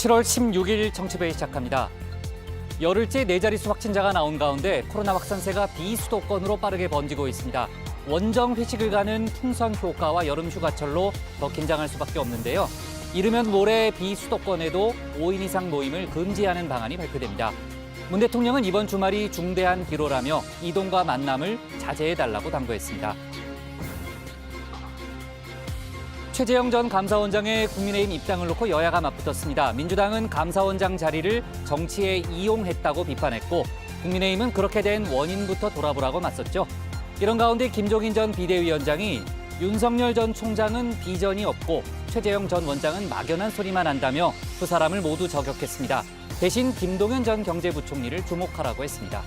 7월 16일 정치부회 시작합니다. 열흘째 네 자릿수 확진자가 나온 가운데 코로나 확산세가 비수도권으로 빠르게 번지고 있습니다. 원정 회식을 가는 풍선 효과와 여름 휴가철로 더 긴장할 수밖에 없는데요. 이르면 모레 비수도권에도 5인 이상 모임을 금지하는 방안이 발표됩니다. 문 대통령은 이번 주말이 중대한 기로라며 이동과 만남을 자제해달라고 당부했습니다. 최재형 전 감사원장의 국민의힘 입당을 놓고 여야가 맞붙었습니다. 민주당은 감사원장 자리를 정치에 이용했다고 비판했고 국민의힘은 그렇게 된 원인부터 돌아보라고 맞섰죠. 이런 가운데 김종인 전 비대위원장이 윤석열 전 총장은 비전이 없고 최재형 전 원장은 막연한 소리만 한다며 두 사람을 모두 저격했습니다. 대신 김동연 전 경제부총리를 주목하라고 했습니다.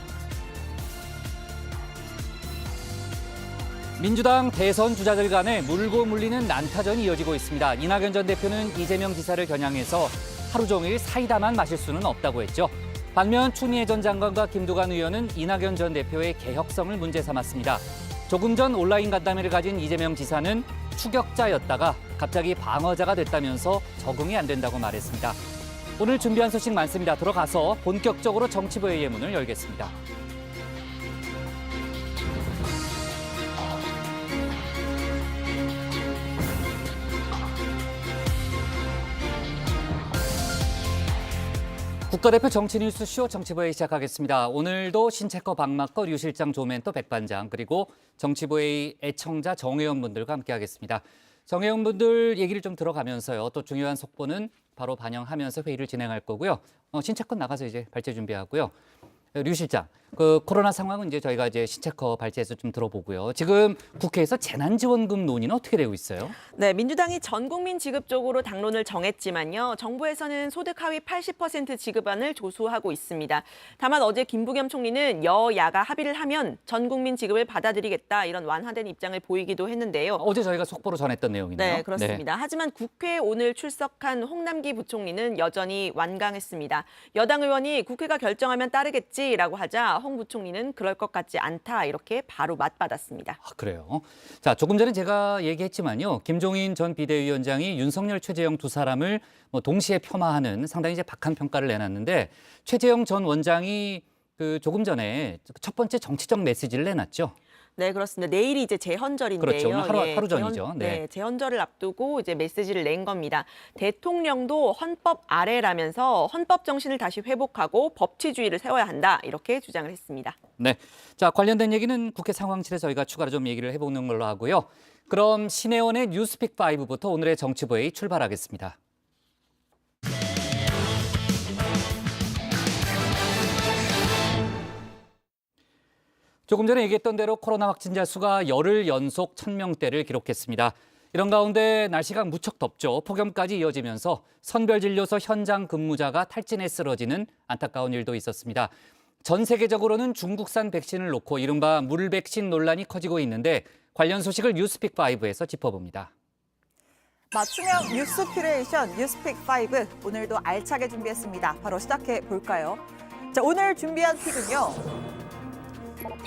민주당 대선 주자들 간에 물고 물리는 난타전이 이어지고 있습니다. 이낙연 전 대표는 이재명 지사를 겨냥해서 하루 종일 사이다만 마실 수는 없다고 했죠. 반면 추미애 전 장관과 김두관 의원은 이낙연 전 대표의 개혁성을 문제 삼았습니다. 조금 전 온라인 간담회를 가진 이재명 지사는 추격자였다가 갑자기 방어자가 됐다면서 적응이 안 된다고 말했습니다. 오늘 준비한 소식 많습니다. 들어가서 본격적으로 정치부회의 문을 열겠습니다. 국가대표 정치뉴스쇼 정치부회의 시작하겠습니다. 오늘도 신체커 박마커 류 실장 조멘토 백반장 그리고 정치부회의 애청자 정회원분들과 함께하겠습니다. 정회원분들 얘기를 좀 들어가면서요. 또 중요한 속보는 바로 반영하면서 회의를 진행할 거고요. 신체커 나가서 이제 발제 준비하고요. 류 실장, 그 코로나 상황은 이제 저희가 이제 신체커 발제해서 좀 들어보고요. 지금 국회에서 재난지원금 논의는 어떻게 되고 있어요? 네, 민주당이 전 국민 지급 쪽으로 당론을 정했지만요. 정부에서는 소득 하위 80% 지급안을 조수하고 있습니다. 다만 어제 김부겸 총리는 여야가 합의를 하면 전 국민 지급을 받아들이겠다 이런 완화된 입장을 보이기도 했는데요. 어제 저희가 속보로 전했던 내용이네요. 네, 그렇습니다. 하지만 국회에 오늘 출석한 홍남기 부총리는 여전히 완강했습니다. 여당 의원이 국회가 결정하면 따르겠지라고 하자 홍 부총리는 그럴 것 같지 않다 이렇게 바로 맞받았습니다. 아, 그래요? 자, 조금 전에 제가 얘기했지만요. 김종인 전 비대위원장이 윤석열, 최재형 두 사람을 동시에 폄하하는 상당히 이제 박한 평가를 내놨는데 최재형 전 원장이 조금 전에 첫 번째 정치적 메시지를 내놨죠. 네, 그렇습니다. 내일이 이제 재헌절인데요. 그렇죠. 오늘 하루 전이죠. 네, 재헌절을 앞두고 이제 메시지를 낸 겁니다. 대통령도 헌법 아래라면서 헌법 정신을 다시 회복하고 법치주의를 세워야 한다. 이렇게 주장을 했습니다. 네. 자, 관련된 얘기는 국회 상황실에 저희가 추가로 좀 얘기를 해보는 걸로 하고요. 그럼 신혜원의 뉴스픽 5부터 오늘의 정치부회의 출발하겠습니다. 조금 전에 얘기했던 대로 코로나 확진자 수가 열흘 연속 1000명대를 기록했습니다. 이런 가운데 날씨가 무척 덥죠. 폭염까지 이어지면서 선별진료소 현장 근무자가 탈진에 쓰러지는 안타까운 일도 있었습니다. 전 세계적으로는 중국산 백신을 놓고 이른바 물백신 논란이 커지고 있는데 관련 소식을 뉴스픽5에서 짚어봅니다. 맞춤형 뉴스 큐레이션 뉴스픽5 오늘도 알차게 준비했습니다. 바로 시작해 볼까요? 자, 오늘 준비한 픽은요.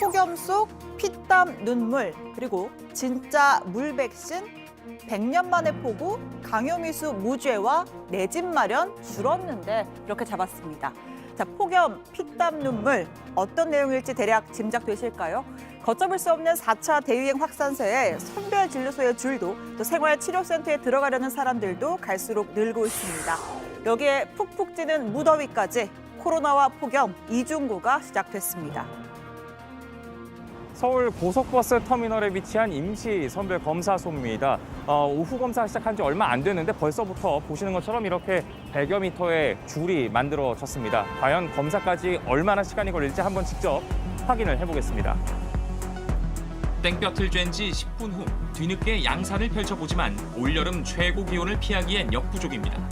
폭염 속 피땀 눈물 그리고 진짜 물백신 100년 만에 폭우 강요미수 무죄와 내 집 마련 줄었는데 이렇게 잡았습니다. 자, 폭염 피땀 눈물 어떤 내용일지 대략 짐작되실까요? 걷잡을 수 없는 4차 대유행 확산세에 선별진료소의 줄도 또 생활치료센터에 들어가려는 사람들도 갈수록 늘고 있습니다. 여기에 푹푹 찌는 무더위까지 코로나와 폭염 이중구가 시작됐습니다. 서울 고속버스 터미널에 위치한 임시 선별 검사소입니다. 오후 검사 시작한 지 얼마 안 됐는데 벌써부터 보시는 것처럼 이렇게 100여 미터의 줄이 만들어졌습니다. 과연 검사까지 얼마나 시간이 걸릴지 한번 직접 확인을 해보겠습니다. 땡볕을 쬐는 지 10분 후 뒤늦게 양산을 펼쳐보지만 올여름 최고 기온을 피하기엔 역부족입니다.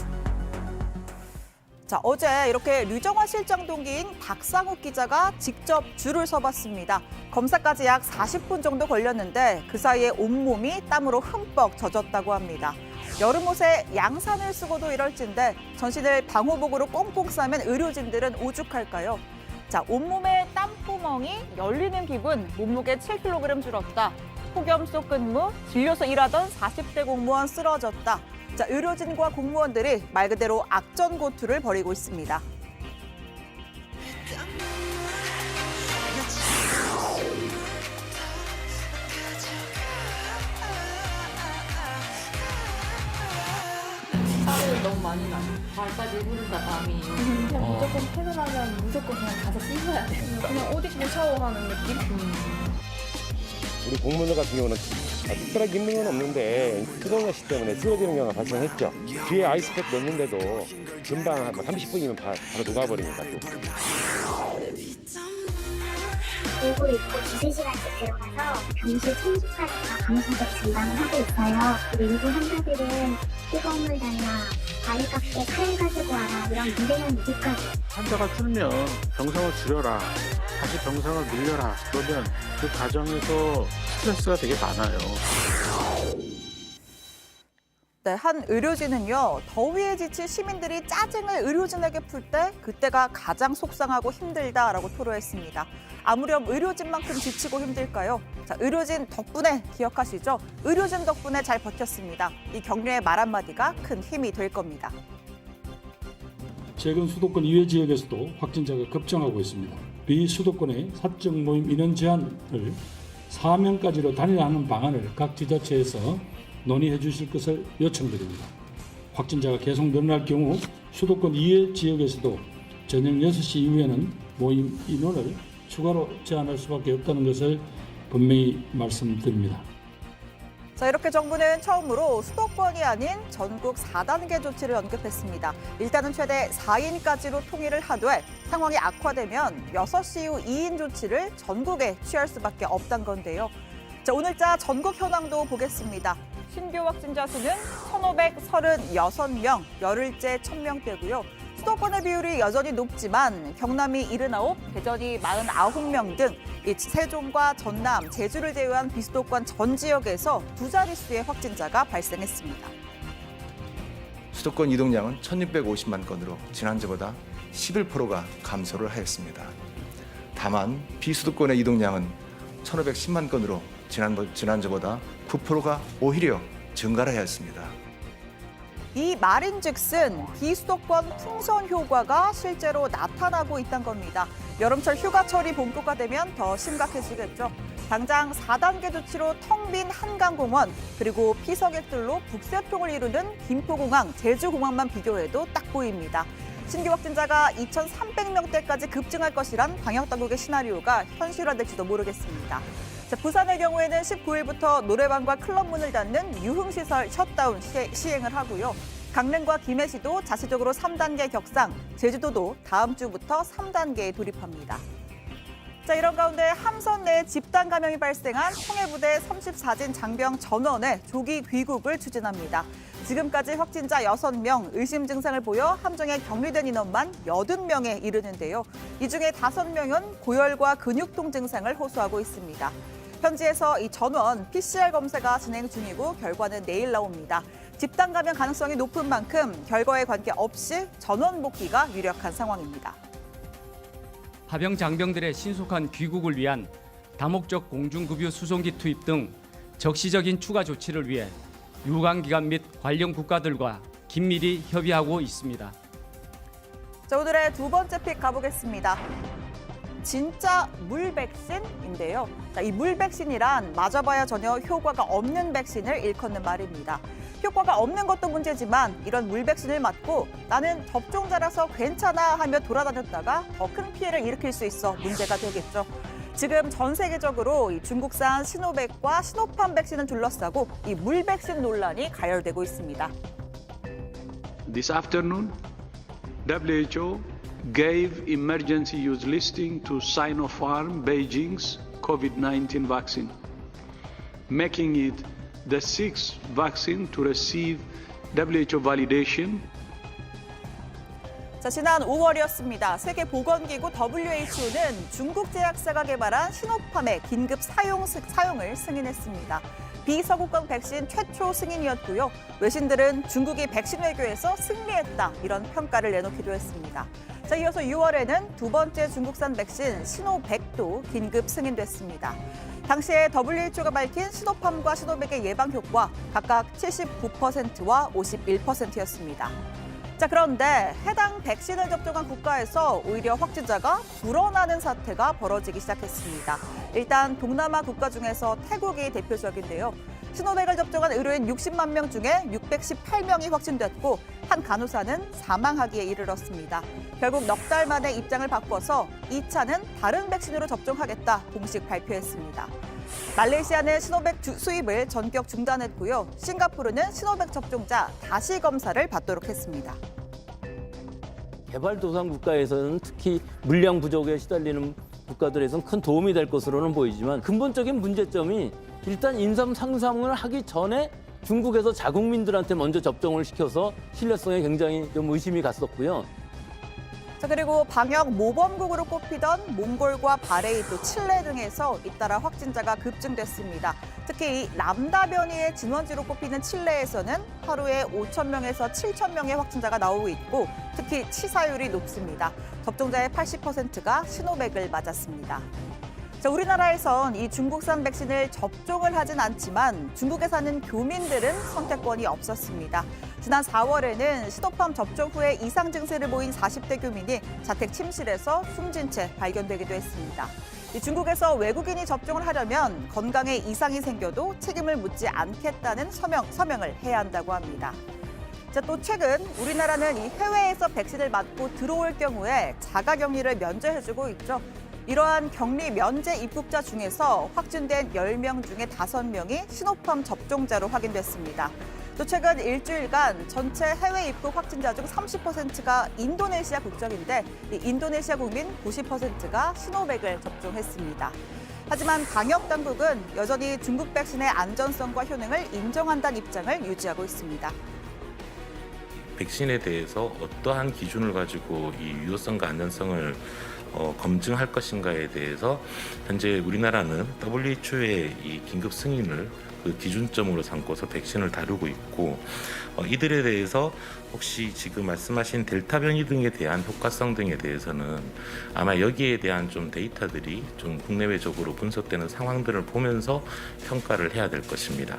자, 어제 이렇게 류정화 실장 동기인 박상욱 기자가 직접 줄을 서봤습니다. 검사까지 약 40분 정도 걸렸는데 그 사이에 온몸이 땀으로 흠뻑 젖었다고 합니다. 여름 옷에 양산을 쓰고도 이럴진데 전신을 방호복으로 꽁꽁 싸면 의료진들은 오죽할까요? 자, 온몸에 땀구멍이 열리는 기분, 몸무게 7kg 줄었다. 폭염 속 근무, 진료소 일하던 40대 공무원 쓰러졌다. 자, 의료진과 공무원들이 말 그대로 악전고투를 벌이고 있습니다. 땀을 너무 많이 나요. 발까지 흐른다, 땀이. 그냥 무조건 퇴근하면 무조건 그냥 가서 씻어야 돼. 그냥 옷 입고 샤워하는 느낌? 우리 공무원들 같은 경우는 특별하게 힘든 건 없는데 수동야시 때문에 쓰러지는 경우가 발생했죠. 뒤에 아이스팩 넣는데도 금방 한 30분이면 바로 녹아버립니다. 옷을 입고 2~3시간씩 들어가서 병실 청소까지가 감소적 진단을 하고 있어요. 그리고 일부 환자들은 뜨거운 물 달라, 아이깝게 칼 가지고 와라 이런 무대한 얘기까지. 환자가 줄면 병상을 줄여라, 다시 병상을 늘려라. 그러면 그 과정에서 스트레스가 되게 많아요. 네, 한 의료진은요, 더위에 지친 시민들이 짜증을 의료진에게 풀 때 그때가 가장 속상하고 힘들다라고 토로했습니다. 아무렴 의료진만큼 지치고 힘들까요? 자, 의료진 덕분에 기억하시죠? 의료진 덕분에 잘 버텼습니다. 이 격려의 말 한마디가 큰 힘이 될 겁니다. 최근 수도권 이외 지역에서도 확진자가 급증하고 있습니다. 비수도권의 사적 모임 인원 제한을 4명까지로 단일화하는 방안을 각 지자체에서 논의해 주실 것을 요청드립니다. 확진자가 계속 늘어날 경우 수도권 이외 지역에서도 저녁 6시 이후에는 모임 인원을 추가로 제한할 수밖에 없다는 것을 분명히 말씀드립니다. 자, 이렇게 정부는 처음으로 수도권이 아닌 전국 4단계 조치를 언급했습니다. 일단은 최대 4인까지로 통일을 하되 상황이 악화되면 6시 이후 2인 조치를 전국에 취할 수밖에 없다는 건데요. 자, 오늘자 전국 현황도 보겠습니다. 신규 확진자 수는 1,536명, 열흘째 1,000명대고요. 수도권의 비율이 여전히 높지만 경남이 79, 대전이 49명 등 세종과 전남, 제주를 제외한 비수도권 전 지역에서 두 자릿수의 확진자가 발생했습니다. 수도권 이동량은 1,650만 건으로 지난주보다 11%가 감소를 하였습니다. 다만 비수도권의 이동량은 1,510만 건으로 지난주보다 9%가 오히려 증가를 하였습니다. 이 말인즉슨 비수도권 풍선 효과가 실제로 나타나고 있다는 겁니다. 여름철 휴가철이 본격화 되면 더 심각해지겠죠. 당장 4단계 조치로 텅 빈 한강공원, 그리고 피서객들로 북새통을 이루는 김포공항, 제주공항만 비교해도 딱 보입니다. 신규 확진자가 2,300명대까지 급증할 것이란 방역당국의 시나리오가 현실화될지도 모르겠습니다. 자, 부산의 경우에는 19일부터 노래방과 클럽 문을 닫는 유흥시설 셧다운 시행을 하고요. 강릉과 김해시도 자체적으로 3단계 격상, 제주도도 다음 주부터 3단계에 돌입합니다. 자, 이런 가운데 함선 내 집단 감염이 발생한 통해부대 34진 장병 전원의 조기 귀국을 추진합니다. 지금까지 확진자 6명, 의심 증상을 보여 함정에 격리된 인원만 80명에 이르는데요. 이 중에 5명은 고열과 근육통 증상을 호소하고 있습니다. 현지에서 이 전원 PCR 검사가 진행 중이고 결과는 내일 나옵니다. 집단 감염 가능성이 높은 만큼 결과에 관계없이 전원 복귀가 유력한 상황입니다. 하병 장병들의 신속한 귀국을 위한 다목적 공중급유 수송기 투입 등 적시적인 추가 조치를 위해 유관기관 및 관련 국가들과 긴밀히 협의하고 있습니다. 자, 오늘의 두 번째 픽 가보겠습니다. 진짜 물 백신인데요. 자, 이 물 백신이란 맞아봐야 전혀 효과가 없는 백신을 일컫는 말입니다. 효과가 없는 것도 문제지만 이런 물 백신을 맞고 나는 접종자라서 괜찮아 하며 돌아다녔다가 더 큰 피해를 일으킬 수 있어 문제가 되겠죠. 지금 전 세계적으로 이 중국산 시노백과 시노팜 백신을 둘러싸고 이 물 백신 논란이 가열되고 있습니다. This afternoon, WHO gave emergency use listing to Sinopharm Beijing's COVID-19 vaccine, making it the sixth vaccine to receive WHO validation. 자, 지난 5월이었습니다. 세계보건기구 WHO는 중국 제약사가 개발한 시노팜의 긴급 사용을 승인했습니다. 비서구권 백신 최초 승인이었고요. 외신들은 중국이 백신 외교에서 승리했다 이런 평가를 내놓기도 했습니다. 자, 이어서 6월에는 두 번째 중국산 백신 시노백도 긴급 승인됐습니다. 당시에 WHO가 밝힌 시노팜과 시노백의 예방 효과 각각 79%와 51%였습니다. 자, 그런데 해당 백신을 접종한 국가에서 오히려 확진자가 불어나는 사태가 벌어지기 시작했습니다. 일단 동남아 국가 중에서 태국이 대표적인데요. 시노백을 접종한 의료인 60만 명 중에 618명이 확진됐고 한 간호사는 사망하기에 이르렀습니다. 결국 넉 달 만에 입장을 바꿔서 2차는 다른 백신으로 접종하겠다 공식 발표했습니다. 말레이시아는 시노백 수입을 전격 중단했고요. 싱가포르는 시노백 접종자 다시 검사를 받도록 했습니다. 개발도상 국가에서는 특히 물량 부족에 시달리는 국가들에서는 큰 도움이 될 것으로는 보이지만 근본적인 문제점이 일단 인삼 상상을 하기 전에 중국에서 자국민들한테 먼저 접종을 시켜서 신뢰성에 굉장히 좀 의심이 갔었고요. 자, 그리고 방역 모범국으로 꼽히던 몽골과 바레인 또 칠레 등에서 잇따라 확진자가 급증됐습니다. 특히 이 람다 변이의 진원지로 꼽히는 칠레에서는 하루에 5,000명에서 7,000명의 확진자가 나오고 있고 특히 치사율이 높습니다. 접종자의 80%가 시노백을 맞았습니다. 자, 우리나라에선 이 중국산 백신을 접종을 하진 않지만 중국에 사는 교민들은 선택권이 없었습니다. 지난 4월에는 시노팜 접종 후에 이상 증세를 보인 40대 교민이 자택 침실에서 숨진 채 발견되기도 했습니다. 중국에서 외국인이 접종을 하려면 건강에 이상이 생겨도 책임을 묻지 않겠다는 서명을 해야 한다고 합니다. 자, 또 최근 우리나라는 이 해외에서 백신을 맞고 들어올 경우에 자가격리를 면제해주고 있죠. 이러한 격리 면제 입국자 중에서 확진된 10명 중에 5명이 시노팜 접종자로 확인됐습니다. 또 최근 일주일간 전체 해외 입국 확진자 중 30%가 인도네시아 국적인데 이 인도네시아 국민 90%가 시노백을 접종했습니다. 하지만 방역 당국은 여전히 중국 백신의 안전성과 효능을 인정한다는 입장을 유지하고 있습니다. 백신에 대해서 어떠한 기준을 가지고 이 유효성과 안전성을 검증할 것인가에 대해서 현재 우리나라는 WHO의 이 긴급 승인을 그 기준점으로 삼고서 백신을 다루고 있고 이들에 대해서 혹시 지금 말씀하신 델타 변이 등에 대한 효과성 등에 대해서는 아마 여기에 대한 좀 데이터들이 좀 국내외적으로 분석되는 상황들을 보면서 평가를 해야 될 것입니다.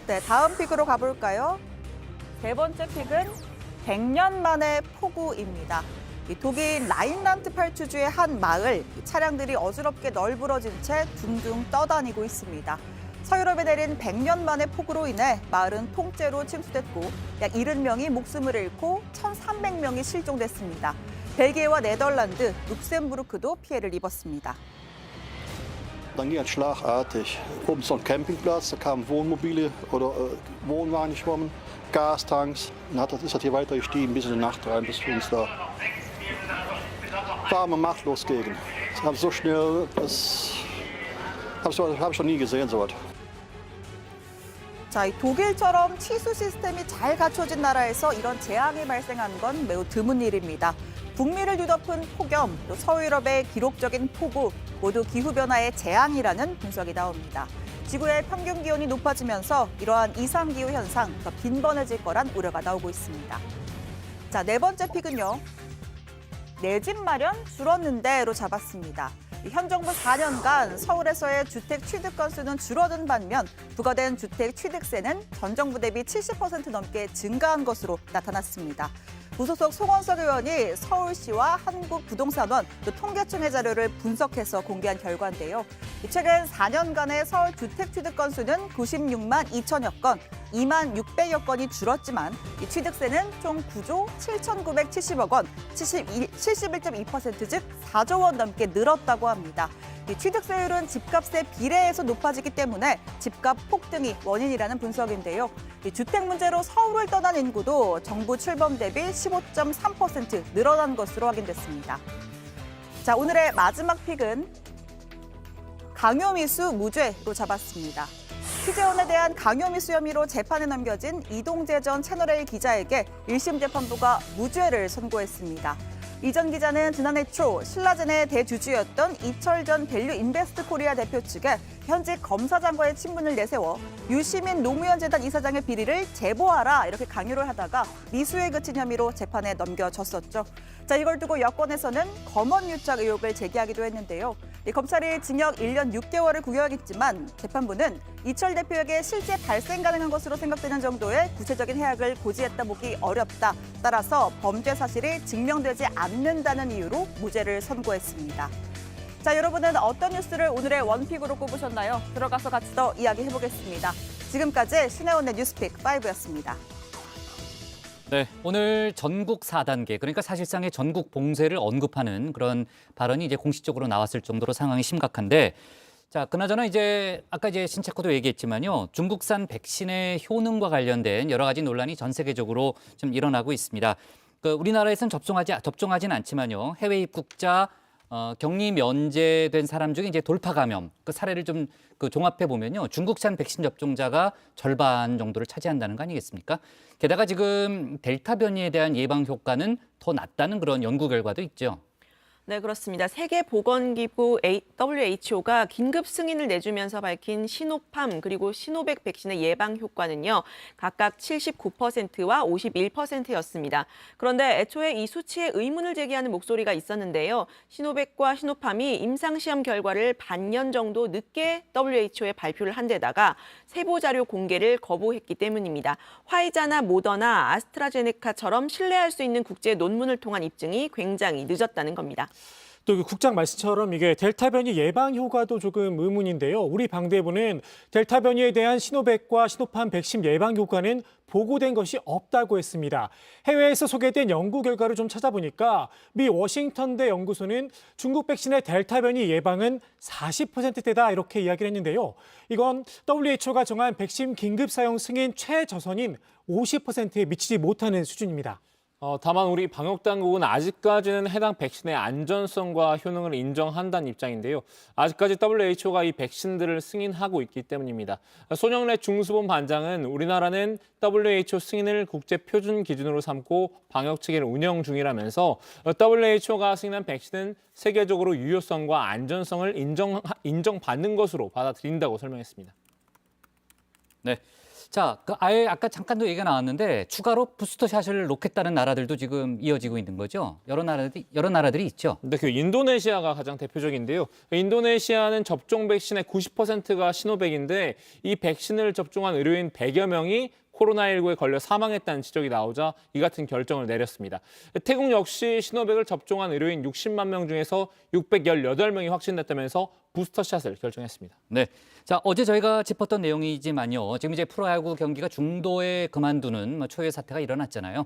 네, 다음 픽으로 가볼까요? 세 번째 픽은 100년 만의 폭우입니다. 독일 라인란트 팔추주의 한 마을, 차량들이 어지럽게 널브러진 채 둥둥 떠다니고 있습니다. 서유럽에 내린 100년 만의 폭우로 인해 마을은 통째로 침수됐고 약 70명이 목숨을 잃고 1,300명이 실종됐습니다. 벨기에와 네덜란드, 룩셈부르크도 피해를 입었습니다. Dann ging es schlagartig. Oben so ein Campingplatz, da kamen Wohnmobile oder Wohnwagen geschwommen, Gastanks. Dann ist das hier weiter gestiegen bis in die Nacht rein, bis wir uns da waren wir machtlos gegen. Das haben so schnell, das habe ich noch nie gesehen, so was. 자, 이 독일처럼 치수 시스템이 잘 갖춰진 나라에서 이런 재앙이 발생한 건 매우 드문 일입니다. 북미를 뒤덮은 폭염, 또 서유럽의 기록적인 폭우, 모두 기후변화의 재앙이라는 분석이 나옵니다. 지구의 평균 기온이 높아지면서 이러한 이상기후 현상 더 빈번해질 거란 우려가 나오고 있습니다. 자, 네 번째 픽은요. 내 집 마련 줄었는데로 잡았습니다. 현 정부 4년간 서울에서의 주택 취득 건수는 줄어든 반면 부과된 주택 취득세는 전 정부 대비 70% 넘게 증가한 것으로 나타났습니다. 무소속 송원석 의원이 서울시와 한국부동산원, 또 통계청의 자료를 분석해서 공개한 결과인데요. 최근 4년간의 서울 주택 취득 건수는 96만 2천여 건, 2만 600여 건이 줄었지만 이 취득세는 총 9조 7,970억 원, 71.2%, 즉 4조 원 넘게 늘었다고 합니다. 이 취득세율은 집값에 비례해서 높아지기 때문에 집값 폭등이 원인이라는 분석인데요. 이 주택 문제로 서울을 떠난 인구도 정부 출범 대비 15.3% 늘어난 것으로 확인됐습니다. 자, 오늘의 마지막 픽은 강요미수 무죄로 잡았습니다. 취재원에 대한 강요미수 혐의로 재판에 넘겨진 이동재 전 채널A 기자에게 1심 재판부가 무죄를 선고했습니다. 이 전 기자는 지난해 초 신라젠의 대주주였던 이철 전 밸류 인베스트 코리아 대표 측에 현직 검사장과의 친분을 내세워 유시민 노무현재단 이사장의 비리를 제보하라 이렇게 강요를 하다가 미수에 그친 혐의로 재판에 넘겨졌었죠. 자, 이걸 두고 여권에서는 검언유착 의혹을 제기하기도 했는데요. 검찰이 징역 1년 6개월을 구형했지만 재판부는 이철 대표에게 실제 발생 가능한 것으로 생각되는 정도의 구체적인 해악을 고지했다 보기 어렵다. 따라서 범죄 사실이 증명되지 않는다는 이유로 무죄를 선고했습니다. 자, 여러분은 어떤 뉴스를 오늘의 원픽으로 꼽으셨나요? 들어가서 같이 더 이야기해보겠습니다. 지금까지 신혜원의 뉴스픽 5였습니다. 네, 오늘 전국 4단계, 그러니까 사실상의 전국 봉쇄를 언급하는 그런 발언이 이제 공식적으로 나왔을 정도로 상황이 심각한데, 자, 그나저나 이제 아까 이제 신체코도 얘기했지만요, 중국산 백신의 효능과 관련된 여러 가지 논란이 전 세계적으로 좀 일어나고 있습니다. 우리나라에서는 접종하진 않지만요, 해외 입국자 격리 면제된 사람 중에 이제 돌파 감염 그 사례를 좀 종합해 보면요, 중국산 백신 접종자가 절반 정도를 차지한다는 거 아니겠습니까? 게다가 지금 델타 변이에 대한 예방 효과는 더 낮다는 그런 연구 결과도 있죠. 네, 그렇습니다. 세계보건기구 WHO가 긴급 승인을 내주면서 밝힌 시노팜 그리고 시노백 백신의 예방 효과는요, 각각 79%와 51%였습니다. 그런데 애초에 이 수치에 의문을 제기하는 목소리가 있었는데요. 시노백과 시노팜이 임상시험 결과를 반년 정도 늦게 WHO에 발표를 한 데다가 세부 자료 공개를 거부했기 때문입니다. 화이자나 모더나, 아스트라제네카처럼 신뢰할 수 있는 국제 논문을 통한 입증이 굉장히 늦었다는 겁니다. 또 국장 말씀처럼 이게 델타 변이 예방 효과도 조금 의문인데요. 우리 방대부는 델타 변이에 대한 시노백과 시노팜 백신 예방 효과는 보고된 것이 없다고 했습니다. 해외에서 소개된 연구 결과를 좀 찾아보니까 미 워싱턴대 연구소는 중국 백신의 델타 변이 예방은 40%대다 이렇게 이야기를 했는데요. 이건 WHO가 정한 백신 긴급 사용 승인 최저선인 50%에 미치지 못하는 수준입니다. 다만 우리 방역당국은 아직까지는 해당 백신의 안전성과 효능을 인정한다는 입장인데요. 아직까지 WHO가 이 백신들을 승인하고 있기 때문입니다. 손영래 중수본 반장은 우리나라는 WHO 승인을 국제 표준 기준으로 삼고 방역 체계를 운영 중이라면서 WHO가 승인한 백신은 세계적으로 유효성과 안전성을 인정받는 것으로 받아들인다고 설명했습니다. 네. 자, 아예 아까 잠깐도 얘기가 나왔는데 추가로 부스터샷을 놓겠다는 나라들도 지금 이어지고 있는 거죠. 여러 나라들이 있죠. 근데 인도네시아가 가장 대표적인데요. 인도네시아는 접종 백신의 90%가 시노백인데 이 백신을 접종한 의료인 100여 명이 코로나19에 걸려 사망했다는 지적이 나오자 이 같은 결정을 내렸습니다. 태국 역시 시노백을 접종한 의료인 60만 명 중에서 618명이 확진됐다면서 부스터샷을 결정했습니다. 네. 자, 어제 저희가 짚었던 내용이지만요. 지금 이제 프로야구 경기가 중도에 그만두는 초유의 사태가 일어났잖아요.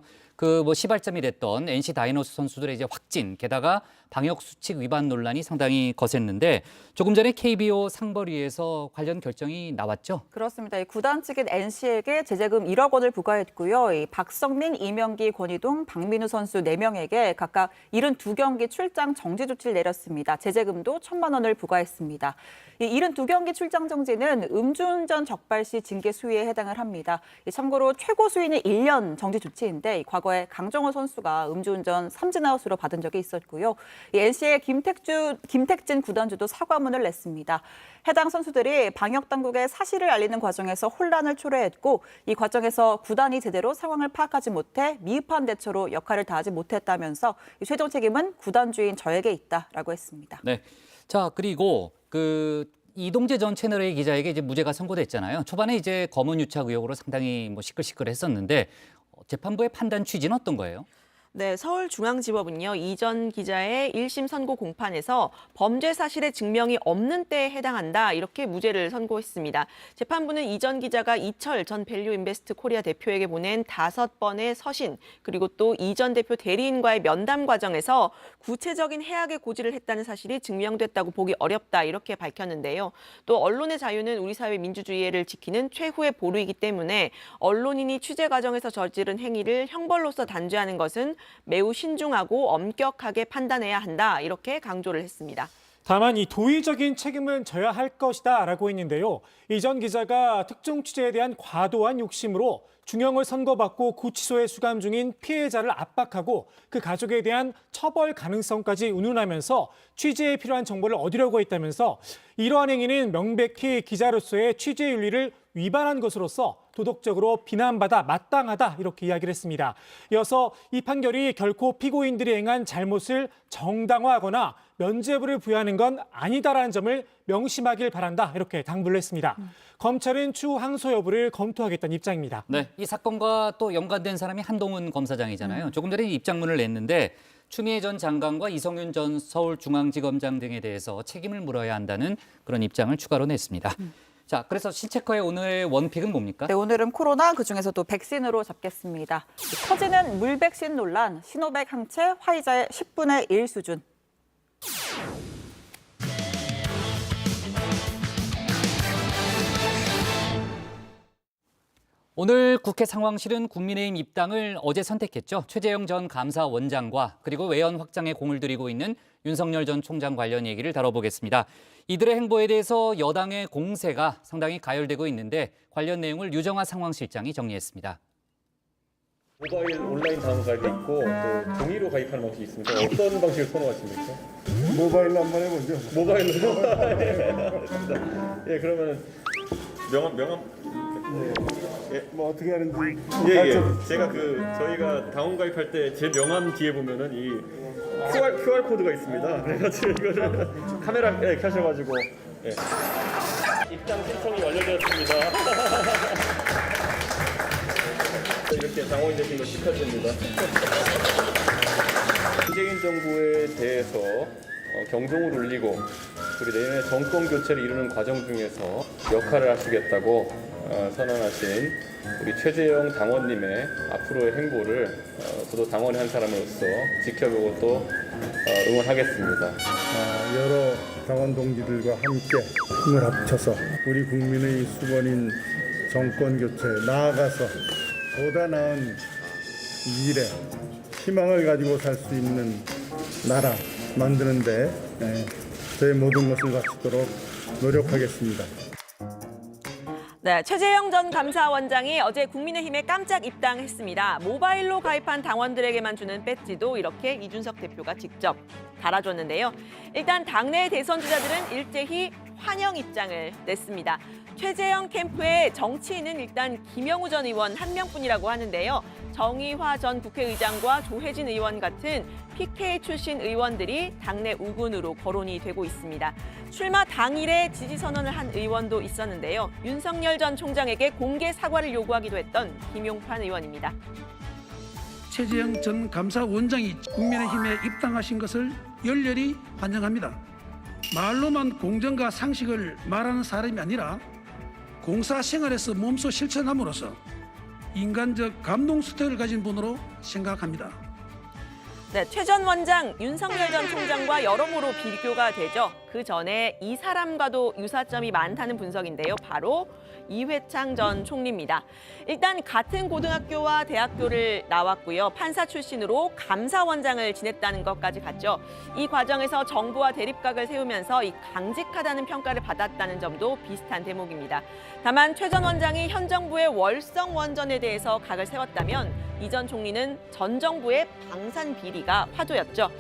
시발점이 됐던 NC 다이노스 선수들의 이제 확진, 게다가 방역 수칙 위반 논란이 상당히 거셌는데 조금 전에 KBO 상벌위에서 관련 결정이 나왔죠. 그렇습니다. 이 구단 측은 NC에게 제재금 1억 원을 부과했고요. 이 박성민, 이명기, 권희동, 박민우 선수 4명에게 각각 72경기 출장 정지 조치를 내렸습니다. 제재금도 1,000만 원을 부과했습니다. 이 72경기 출장 정지는 음주운전 적발 시 징계 수위에 해당을 합니다. 참고로 최고 수위는 1년 정지 조치인데 과거에 강정호 선수가 음주운전 3진아웃으로 받은 적이 있었고요. 이 NC의 김택진 구단주도 사과문을 냈습니다. 해당 선수들이 방역당국에 사실을 알리는 과정에서 혼란을 초래했고 이 과정에서 구단이 제대로 상황을 파악하지 못해 미흡한 대처로 역할을 다하지 못했다면서 최종 책임은 구단주인 저에게 있다라고 했습니다. 네. 자, 그리고 이동재 전 채널A 기자에게 이제 무죄가 선고됐잖아요. 초반에 이제 검언유착 의혹으로 상당히 시끌시끌했었는데 재판부의 판단 취지는 어떤 거예요? 네, 서울중앙지법은요, 이 전 기자의 1심 선고 공판에서 범죄 사실의 증명이 없는 때에 해당한다 이렇게 무죄를 선고했습니다. 재판부는 이 전 기자가 이철 전 밸류 인베스트 코리아 대표에게 보낸 5번의 서신 그리고 또 이 전 대표 대리인과의 면담 과정에서 구체적인 해악의 고지를 했다는 사실이 증명됐다고 보기 어렵다 이렇게 밝혔는데요. 또 언론의 자유는 우리 사회 민주주의를 지키는 최후의 보루이기 때문에 언론인이 취재 과정에서 저지른 행위를 형벌로서 단죄하는 것은 매우 신중하고 엄격하게 판단해야 한다 이렇게 강조를 했습니다. 다만 이 도의적인 책임은 져야 할 것이다 라고 했는데요. 이 전 기자가 특정 취재에 대한 과도한 욕심으로 중형을 선고받고 구치소에 수감 중인 피해자를 압박하고 그 가족에 대한 처벌 가능성까지 운운하면서 취재에 필요한 정보를 얻으려고 했다면서 이러한 행위는 명백히 기자로서의 취재 윤리를 위반한 것으로서 도덕적으로 비난받아 마땅하다 이렇게 이야기를 했습니다. 이어서 이 판결이 결코 피고인들이 행한 잘못을 정당화하거나 면죄부를 부여하는 건 아니다라는 점을 명심하길 바란다 이렇게 당부를 했습니다. 검찰은 추후 항소 여부를 검토하겠다는 입장입니다. 네, 이 사건과 또 연관된 사람이 한동훈 검사장이잖아요. 조금 전에 입장문을 냈는데 추미애 전 장관과 이성윤 전 서울중앙지검장 등에 대해서 책임을 물어야 한다는 그런 입장을 추가로 냈습니다. 자, 그래서 신체커의 오늘의 원픽은 뭡니까? 네, 오늘은 코로나 그중에서도 백신으로 잡겠습니다. 커지는 물백신 논란, 시노백 항체 화이자의 10분의 1 수준. 오늘 국회 상황실은 국민의힘 입당을 어제 선택했죠. 최재형 전 감사원장과 그리고 외연 확장에 공을 들이고 있는 윤석열 전 총장 관련 얘기를 다뤄보겠습니다. 이들의 행보에 대해서 여당의 공세가 상당히 가열되고 있는데 관련 내용을 유정화 상황실장이 정리했습니다. 모바일 온라인 다운 가입이 있고 또 종이로 가입하는 방식이 있습니다. 어떤 방식을 선호하십니까? 모바일로 한번 해보죠. 모바일로. 예, 그러면 명함. 예, 뭐 어떻게 하는지. 예. 제가 저희가 다운 가입할 때 제 명함 뒤에 보면은 이 QR 코드가 있습니다. 그래가지고 이거를 카메라 켜셔가지고 입당 신청이 완료되었습니다. 이렇게 당원이 되신 걸 축하드립니다. 문재인 정부에 대해서 경종을 울리고 우리 내년에 정권 교체를 이루는 과정 중에서 역할을 하시겠다고 선언하신 우리 최재형 당원님의 앞으로의 행보를 저도 당원의 한 사람으로서 지켜보고 또 응원하겠습니다. 여러 당원 동지들과 함께 힘을 합쳐서 우리 국민의 수건인 정권 교체 나아가서 보다 나은 미래, 희망을 가지고 살 수 있는 나라 만드는데 저의 모든 것을 바치도록 노력하겠습니다. 네, 최재형 전 감사원장이 어제 국민의힘에 깜짝 입당했습니다. 모바일로 가입한 당원들에게만 주는 배지도 이렇게 이준석 대표가 직접 달아줬는데요. 일단 당내 대선 주자들은 일제히 환영 입장을 냈습니다. 최재형 캠프의 정치인은 일단 김영우 전 의원 한 명뿐이라고 하는데요. 정의화 전 국회의장과 조혜진 의원 같은 PK 출신 의원들이 당내 우군으로 거론이 되고 있습니다. 출마 당일에 지지 선언을 한 의원도 있었는데요. 윤석열 전 총장에게 공개 사과를 요구하기도 했던 김용판 의원입니다. 최재형 전 감사원장이 국민의힘에 입당하신 것을 열렬히 환영합니다. 말로만 공정과 상식을 말하는 사람이 아니라 공사 생활에서 몸소 실천함으로써 인간적 감동 수태를 가진 분으로 생각합니다. 네, 최 전 원장, 윤석열 전 총장과 여러모로 비교가 되죠. 그 전에 이 사람과도 유사점이 많다는 분석인데요. 바로 이회창 전 총리입니다. 일단 같은 고등학교와 대학교를 나왔고요. 판사 출신으로 감사원장을 지냈다는 것까지 갔죠. 이 과정에서 정부와 대립각을 세우면서 강직하다는 평가를 받았다는 점도 비슷한 대목입니다. 다만 최 전 원장이 현 정부의 월성 원전에 대해서 각을 세웠다면 이 전 총리는 전 정부의 방산 비리가 화두였죠.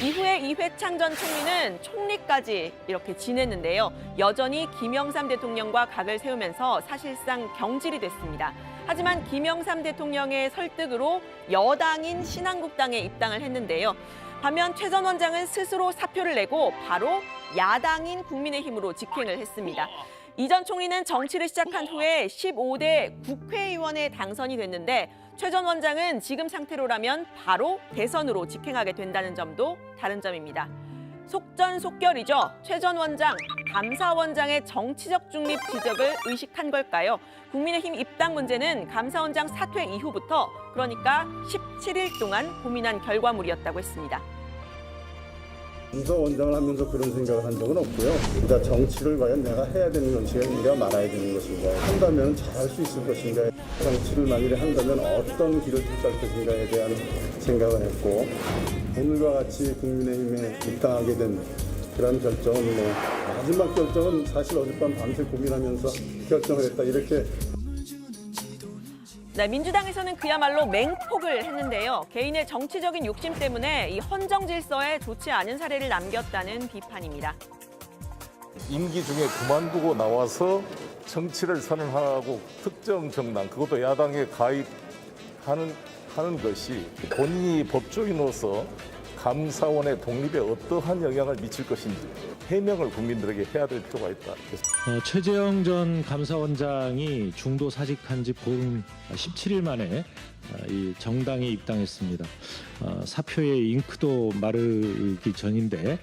이후에 이회창 전 총리는 총리까지 이렇게 지냈는데요. 여전히 김영삼 대통령과 각을 세우면서 사실상 경질이 됐습니다. 하지만 김영삼 대통령의 설득으로 여당인 신한국당에 입당을 했는데요. 반면 최 전 원장은 스스로 사표를 내고 바로 야당인 국민의힘으로 직행을 했습니다. 이 전 총리는 정치를 시작한 후에 15대 국회의원에 당선이 됐는데 최 전 원장은 지금 상태로라면 바로 대선으로 직행하게 된다는 점도 다른 점입니다. 속전속결이죠. 최 전 원장, 감사원장의 정치적 중립 지적을 의식한 걸까요? 국민의힘 입당 문제는 감사원장 사퇴 이후부터 그러니까 17일 동안 고민한 결과물이었다고 했습니다. 감사원장을 하면서 그런 생각을 한 적은 없고요. 그러니까 정치를 과연 내가 해야 되는 것인가 말아야 되는 것인가 한다면 잘할 수 있을 것인가 정치를 만일에 한다면 어떤 길을 택할 것인가에 대한 생각을 했고 오늘과 같이 국민의힘에 입당하게 된 그런 결정은 마지막 결정은 사실 어젯밤 밤새 고민하면서 결정을 했다 이렇게. 네, 민주당에서는 그야말로 맹폭을 했는데요. 개인의 정치적인 욕심 때문에 이 헌정 질서에 좋지 않은 사례를 남겼다는 비판입니다. 임기 중에 그만두고 나와서 정치를 선언하고 특정 정당, 그것도 야당에 가입하는 것이 본인이 법조인으로서 감사원의 독립에 어떠한 영향을 미칠 것인지 해명을 국민들에게 해야 될 필요가 있다. 최재형 전 감사원장이 중도 사직한 지 보름 17일 만에 이 정당에 입당했습니다. 사표의 잉크도 마르기 전인데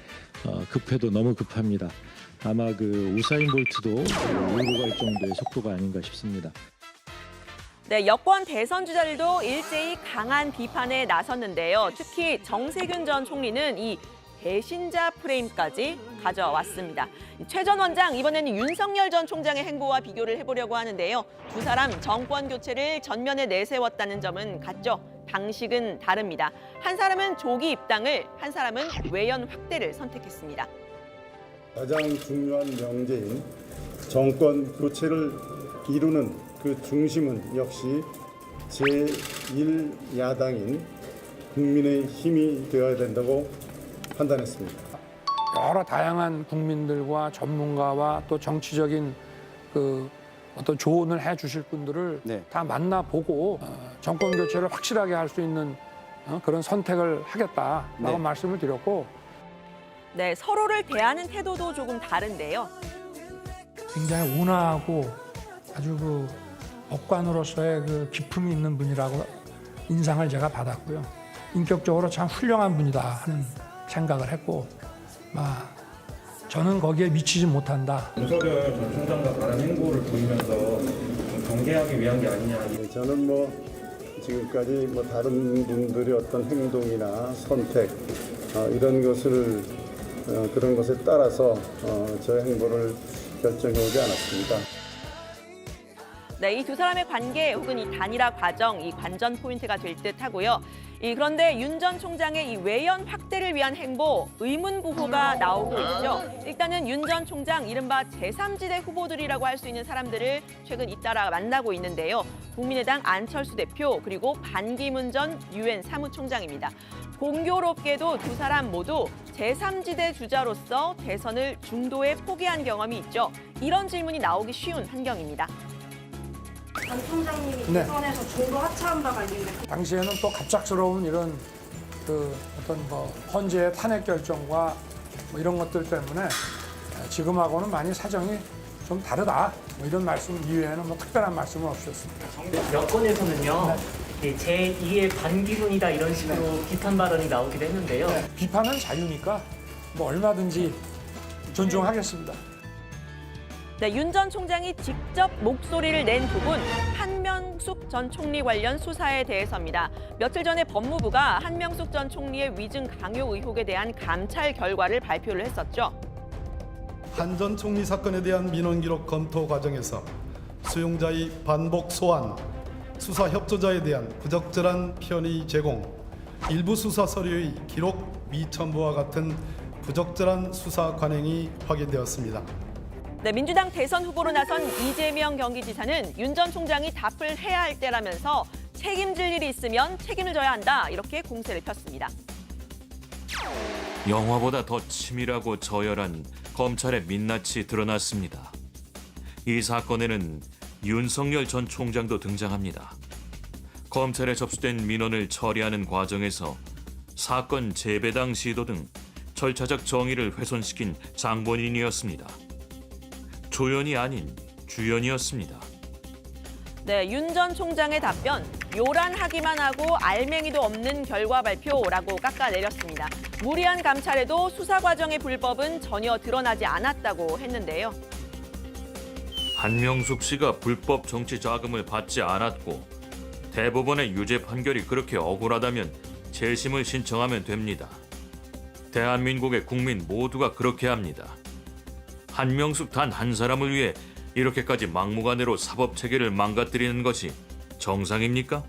급해도 너무 급합니다. 아마 그 우사인 볼트도 울고 갈 정도의 속도가 아닌가 싶습니다. 네, 여권 대선 주자들도 일제히 강한 비판에 나섰는데요. 특히 정세균 전 총리는 이 배신자 프레임까지 가져왔습니다. 최 전 원장, 이번에는 윤석열 전 총장의 행보와 비교를 해보려고 하는데요. 두 사람 정권 교체를 전면에 내세웠다는 점은 같죠. 방식은 다릅니다. 한 사람은 조기 입당을, 한 사람은 외연 확대를 선택했습니다. 가장 중요한 명제인 정권 교체를 이루는 그 중심은 역시 제1야당인 국민의힘이 되어야 된다고 판단했습니다. 여러 다양한 국민들과 전문가와 또 정치적인 그 어떤 조언을 해주실 분들을 다 만나보고 정권 교체를 확실하게 할 수 있는 그런 선택을 하겠다라고 말씀을 드렸고, 네, 서로를 대하는 태도도 조금 다른데요. 굉장히 온화하고 아주 그 법관으로서의 그 기품이 있는 분이라고 인상을 제가 받았고요. 인격적으로 참 훌륭한 분이다 하는 생각을 했고, 저는 거기에 미치지 못한다. 윤석열 전 총장과 다른 행보를 보이면서 경계하기 위한 게 아니냐. 저는 지금까지 다른 분들의 어떤 행동이나 선택 이런 것을 그런 것에 따라서 저의 행보를 결정해 오지 않았습니다. 네, 이 두 사람의 관계 혹은 이 단일화 과정, 이 관전 포인트가 될 듯하고요. 그런데 윤 전 총장의 이 외연 확대를 위한 행보, 의문부호가 나오고 있죠. 일단은 윤 전 총장, 이른바 제3지대 후보들이라고 할 수 있는 사람들을 최근 잇따라 만나고 있는데요. 국민의당 안철수 대표, 그리고 반기문 전 유엔 사무총장입니다. 공교롭게도 두 사람 모두 제3지대 주자로서 대선을 중도에 포기한 경험이 있죠. 이런 질문이 나오기 쉬운 환경입니다. 안 총장님이 네. 대선에서 중도 하차한 바가 있는데 당시에는 또 갑작스러운 이런 그 어떤 헌재의 탄핵 결정과 이런 것들 때문에 지금하고는 많이 사정이 좀 다르다. 이런 말씀 이외에는 특별한 말씀은 없으셨습니다. 여권에서는요, 제2의 반기문이다 이런 식으로 비판 발언이 나오기도 했는데요. 비판은 자유니까 얼마든지 존중하겠습니다. 네, 윤 전 총장이 직접 목소리를 낸 부분, 한명숙 전 총리 관련 수사에 대해서입니다. 며칠 전에 법무부가 한명숙 전 총리의 위증 강요 의혹에 대한 감찰 결과를 발표를 했었죠. 한 전 총리 사건에 대한 민원 기록 검토 과정에서 수용자의 반복 소환, 수사 협조자에 대한 부적절한 편의 제공, 일부 수사 서류의 기록 미첨부와 같은 부적절한 수사 관행이 확인되었습니다. 네, 민주당 대선 후보로 나선 이재명 경기지사는 윤 전 총장이 답을 해야 할 때라면서 책임질 일이 있으면 책임을 져야 한다, 이렇게 공세를 폈습니다. 영화보다 더 치밀하고 저열한 검찰의 민낯이 드러났습니다. 이 사건에는 윤석열 전 총장도 등장합니다. 검찰에 접수된 민원을 처리하는 과정에서 사건 재배당 시도 등 절차적 정의를 훼손시킨 장본인이었습니다. 조연이 아닌 주연이었습니다. 네, 윤 전 총장의 답변, 요란하기만 하고 알맹이도 없는 결과 발표라고 깎아내렸습니다. 무리한 감찰에도 수사 과정의 불법은 전혀 드러나지 않았다고 했는데요. 한명숙 씨가 불법 정치 자금을 받지 않았고 대법원의 유죄 판결이 그렇게 억울하다면 재심을 신청하면 됩니다. 대한민국의 국민 모두가 그렇게 합니다. 한명숙 단 한 사람을 위해 이렇게까지 막무가내로 사법체계를 망가뜨리는 것이 정상입니까?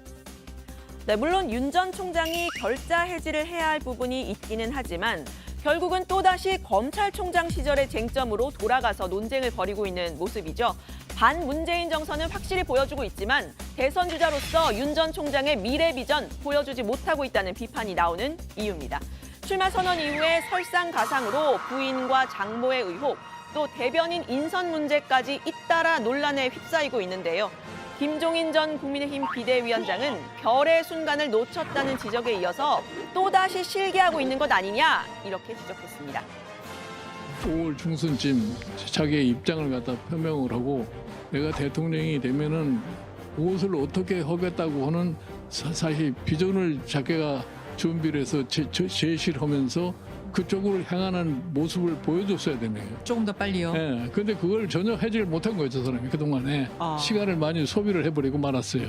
네, 물론 윤 전 총장이 결자 해지를 해야 할 부분이 있기는 하지만 결국은 또다시 검찰총장 시절의 쟁점으로 돌아가서 논쟁을 벌이고 있는 모습이죠. 반문재인 정서는 확실히 보여주고 있지만 대선 주자로서 윤 전 총장의 미래 비전 보여주지 못하고 있다는 비판이 나오는 이유입니다. 출마 선언 이후에 설상가상으로 부인과 장모의 의혹, 또 대변인 인선 문제까지 잇따라 논란에 휩싸이고 있는데요. 김종인 전 국민의힘 비대위원장은 별의 순간을 놓쳤다는 지적에 이어서 또다시 실기하고 있는 것 아니냐 이렇게 지적했습니다. 5월 중순쯤 자기의 입장을 갖다 표명을 하고 내가 대통령이 되면은 무엇을 어떻게 하겠다고 하는 사실 비전을 자기가 준비를 해서 제시를 하면서 그쪽으로 향하는 모습을 보여줬어야 되네요. 조금 더 빨리요? 네, 근데 그걸 전혀 하지 못한 거예요, 저 사람이 그동안에. 시간을 많이 소비를 해버리고 말았어요.